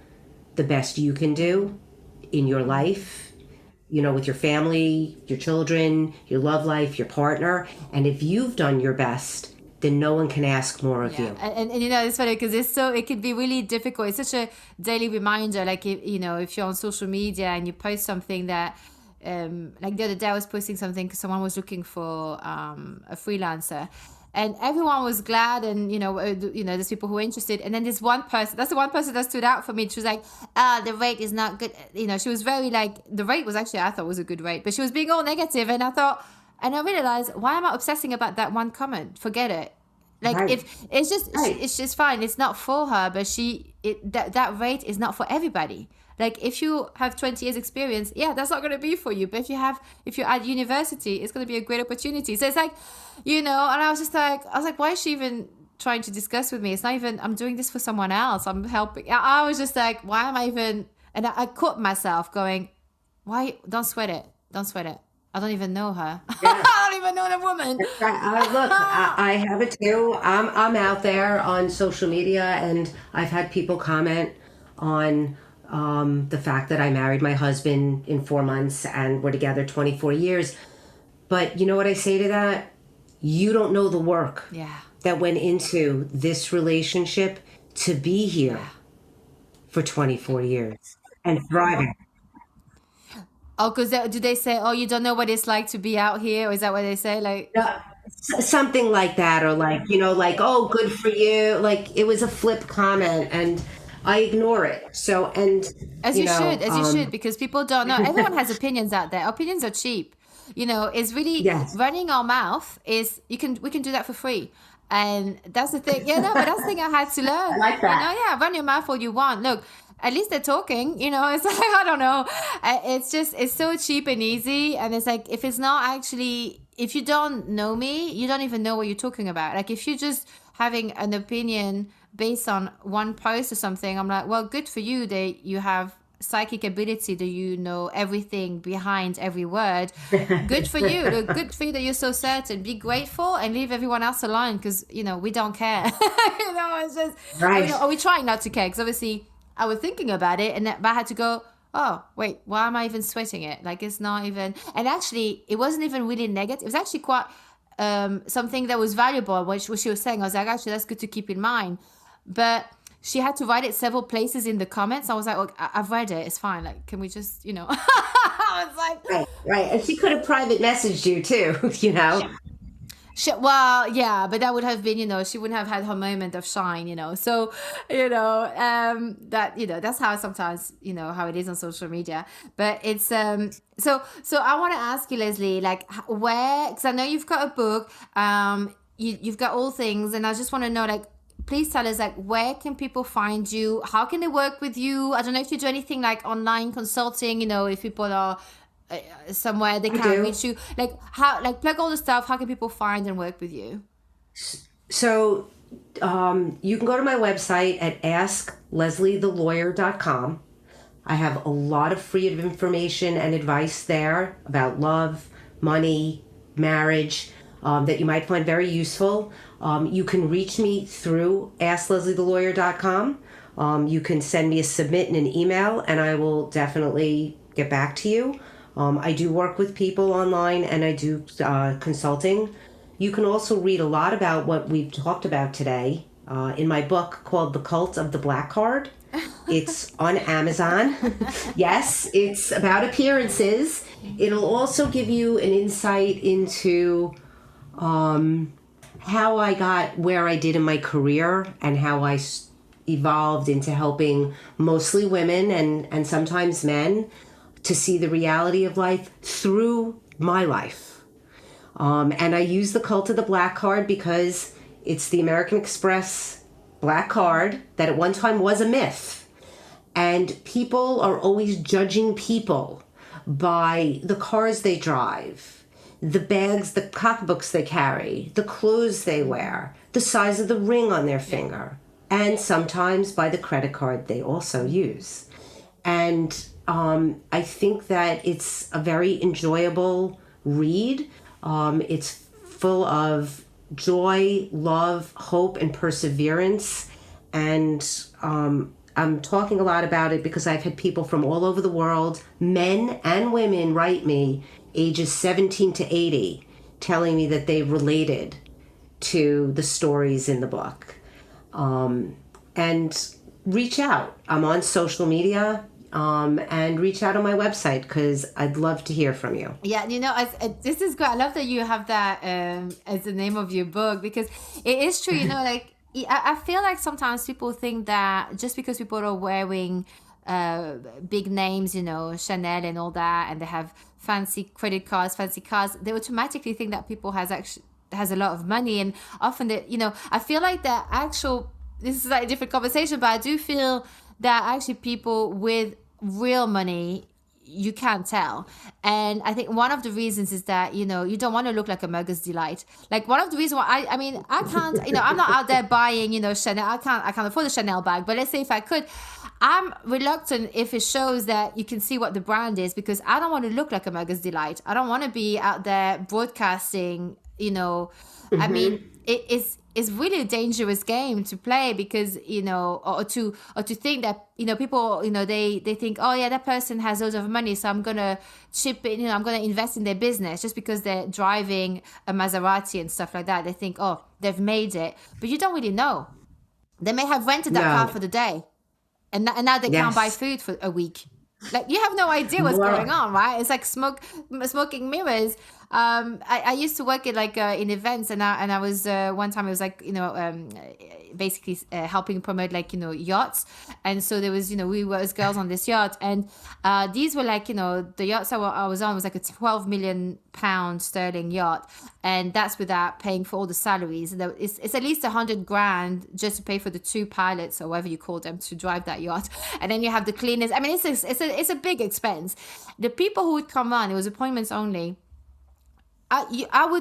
the best you can do in your life, with your family, your children, your love life, your partner. And if you've done your best, then no one can ask more of you. And it's funny because it could be really difficult. It's such a daily reminder. Like if you're on social media and you post something that, like the other day I was posting something because someone was looking for a freelancer. And everyone was glad, and there's people who are interested. And then this one person, that's the one person that stood out for me. She was like, the rate is not good. She was very like, the rate was actually, I thought was a good rate, but she was being all negative. And I realized, why am I obsessing about that one comment? Forget it. Like if it's just fine. It's not for her, but that rate is not for everybody. Like if you have 20 years experience, that's not going to be for you. But if you're at university, it's going to be a great opportunity. So it's like, and I was like, why is she even trying to discuss with me? It's not even, I'm doing this for someone else. I'm helping. I was just like, why am I even, and I caught myself going, why, don't sweat it. Don't sweat it. I don't even know her. Yeah. I don't even know the woman. Right. Look, I have it too. I'm out there on social media, and I've had people comment on the fact that I married my husband in 4 months and we're together 24 years. But you know what I say to that? You don't know the work that went into this relationship to be here for 24 years and thriving. Oh, because do they say, oh, you don't know what it's like to be out here? Or is that what they say? Like something like that, or like, oh, good for you. Like it was a flip comment, and I ignore it. So, and as you should, because people don't know. Everyone has opinions out there. Opinions are cheap. It's really running our mouth is we can do that for free. And that's the thing. But that's the thing I had to learn. I like that. Run your mouth all you want. Look, at least they're talking, it's like, I don't know. It's so cheap and easy. And it's like, if it's not actually, if you don't know me, you don't even know what you're talking about. Like if you're just having an opinion based on one post or something, I'm like, well, good for you that you have psychic ability, that you know everything behind every word. Good for you. Good for you that you're so certain. Be grateful and leave everyone else alone, because we don't care. It's just right. Or we try not to care, because obviously I was thinking about it, but I had to go, oh wait, why am I even sweating it? Like it's not even. And actually it wasn't even really negative. It was actually quite something that was valuable, what she was saying. I was like, actually that's good to keep in mind. But she had to write it several places in the comments. I was like, well, I've read it. It's fine. Like, can we just, I was like... Right. And she could have private messaged you too, Well, yeah, but that would have been, she wouldn't have had her moment of shine, So, that's how sometimes, how it is on social media. But it's, so I want to ask you, Leslie, like where, because I know you've got a book, you've got all things, and I just want to know, like, please tell us, like, where can people find you? How can they work with you? I don't know if you do anything like online consulting, if people are somewhere they can't reach you. Like, how, like, plug all the stuff. How can people find and work with you? So you can go to my website at askleslieTheLawyer.com. I have a lot of free information and advice there about love, money, marriage, that you might find very useful. You can reach me through AskLeslieTheLawyer.com. You can send me a submit in an email, and I will definitely get back to you. I do work with people online, and I do consulting. You can also read a lot about what we've talked about today in my book called The Cult of the Black Card. It's on Amazon. Yes, it's about appearances. It'll also give you an insight into how I got where I did in my career and how I evolved into helping mostly women and sometimes men to see the reality of life through my life. And I use the Cult of the Black Card because it's the American Express black card that at one time was a myth. And people are always judging people by the cars they drive, the bags, the pocketbooks they carry, the clothes they wear, the size of the ring on their finger, and sometimes by the credit card they also use. And I think that it's a very enjoyable read. It's full of joy, love, hope, and perseverance. And I'm talking a lot about it because I've had people from all over the world, men and women, write me ages 17 to 80, telling me that they related to the stories in the book. And reach out. I'm on social media. And reach out on my website because I'd love to hear from you. Yeah, this is great. I love that you have that as the name of your book, because it is true, like I feel like sometimes people think that just because people are wearing big names, Chanel and all that, and they have fancy credit cards, fancy cars, they automatically think that people has a lot of money. And often I feel like this is like a different conversation, but I do feel that actually people with real money, you can't tell. And I think one of the reasons is that, you don't want to look like a mugger's delight. Like one of the reasons why I can't, I'm not out there buying, Chanel. I can't afford a Chanel bag, but let's say if I could, I'm reluctant if it shows that you can see what the brand is, because I don't want to look like a mugger's delight. I don't want to be out there broadcasting, I mean, it's really a dangerous game to play because, or to think that, people, they think, oh yeah, that person has loads of money, so I'm going to chip in, I'm going to invest in their business just because they're driving a Maserati and stuff like that. They think, oh, they've made it. But you don't really know. They may have rented that car for the day and now they can't buy food for a week. Like, you have no idea what's going on, right? It's like smoking mirrors. I used to work in events, and I was one time it was basically helping promote yachts, and so there was we were as girls on this yacht, and these were the yachts I was on was like a 12 million pound sterling yacht, and that's without paying for all the salaries. And it's at least 100 grand just to pay for the 2 pilots or whatever you call them to drive that yacht, and then you have the cleaners. I mean, it's a big expense. The people who would come on, it was appointments only. I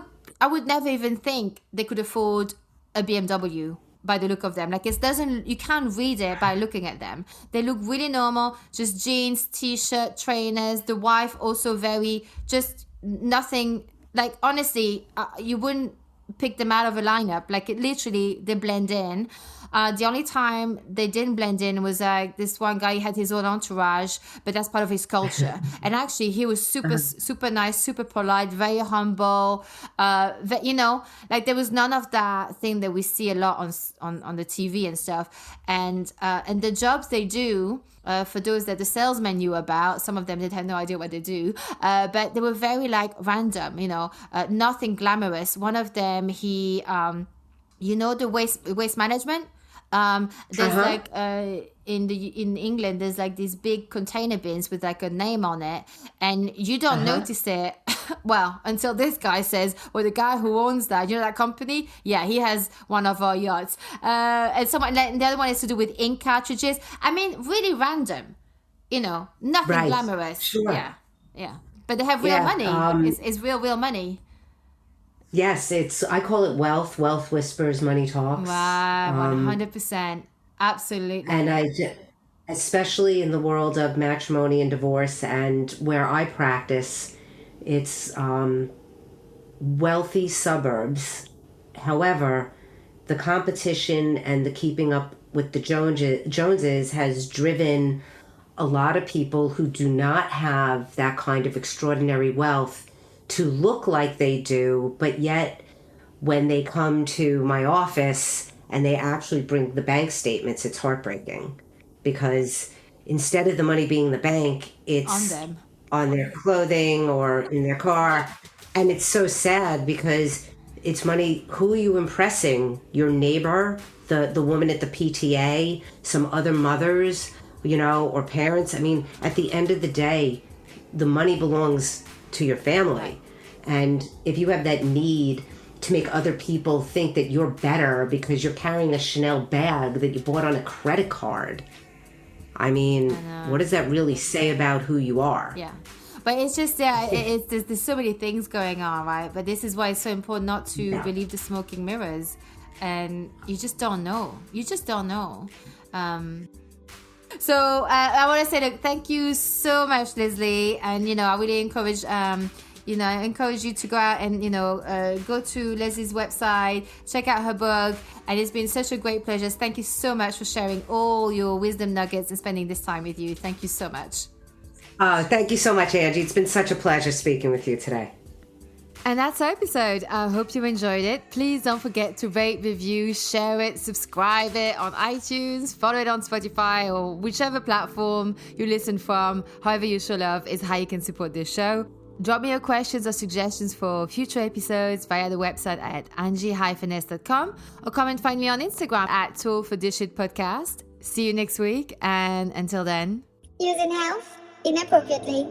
would never even think they could afford a BMW by the look of them. Like, you can't read it by looking at them. They look really normal, just jeans, t-shirt, trainers. The wife also just nothing. Like, honestly, you wouldn't pick them out of a lineup. Like, literally, they blend in. The only time they didn't blend in was this one guy. He had his own entourage, but that's part of his culture. And actually, he was super nice, super polite, very humble. There was none of that thing that we see a lot on the TV and stuff. And the jobs they do, for those that the salesmen knew about, some of them did have no idea what they do, but they were very random, nothing glamorous. One of them, he the waste management. There's in England, there's these big container bins with a name on it, and you don't notice it well until this guy says, well, the guy who owns that, that company, yeah, he has one of our yachts. And the other one is to do with ink cartridges. I mean, really random, nothing glamorous. Sure. Yeah, but they have real money. It's real money. Yes, I call it wealth. Wealth whispers, money talks. Wow, 100%. Absolutely. And especially in the world of matrimony and divorce, and where I practice, it's wealthy suburbs. However, the competition and the keeping up with the Joneses has driven a lot of people who do not have that kind of extraordinary wealth to look like they do, but yet when they come to my office and they actually bring the bank statements, it's heartbreaking, because instead of the money being in the bank, it's On them. on their clothing or in their car. And it's so sad because it's money. Who are you impressing? Your neighbor, the woman at the PTA, some other mothers, or parents. I mean, at the end of the day, the money belongs to your family. And if you have that need to make other people think that you're better because you're carrying a Chanel bag that you bought on a credit card, I mean, what does that really say about who you are? Yeah. But it's just, there's so many things going on, right? But this is why it's so important not to believe the smoking mirrors. And you just don't know. You just don't know. So I want to say, look, thank you so much, Leslie. And, I really encourage you to go out and, go to Leslie's website, check out her book. And it's been such a great pleasure. Thank you so much for sharing all your wisdom nuggets and spending this time with you. Thank you so much. Thank you so much, Angie. It's been such a pleasure speaking with you today. And that's our episode. I hope you enjoyed it. Please don't forget to rate, review, share it, subscribe it on iTunes, follow it on Spotify, or whichever platform you listen from. However you show love is how you can support this show. Drop me your questions or suggestions for future episodes via the website at angie-s.com, or come and find me on Instagram at Tool for Dish It Podcast. See you next week, and until then, Using health inappropriately.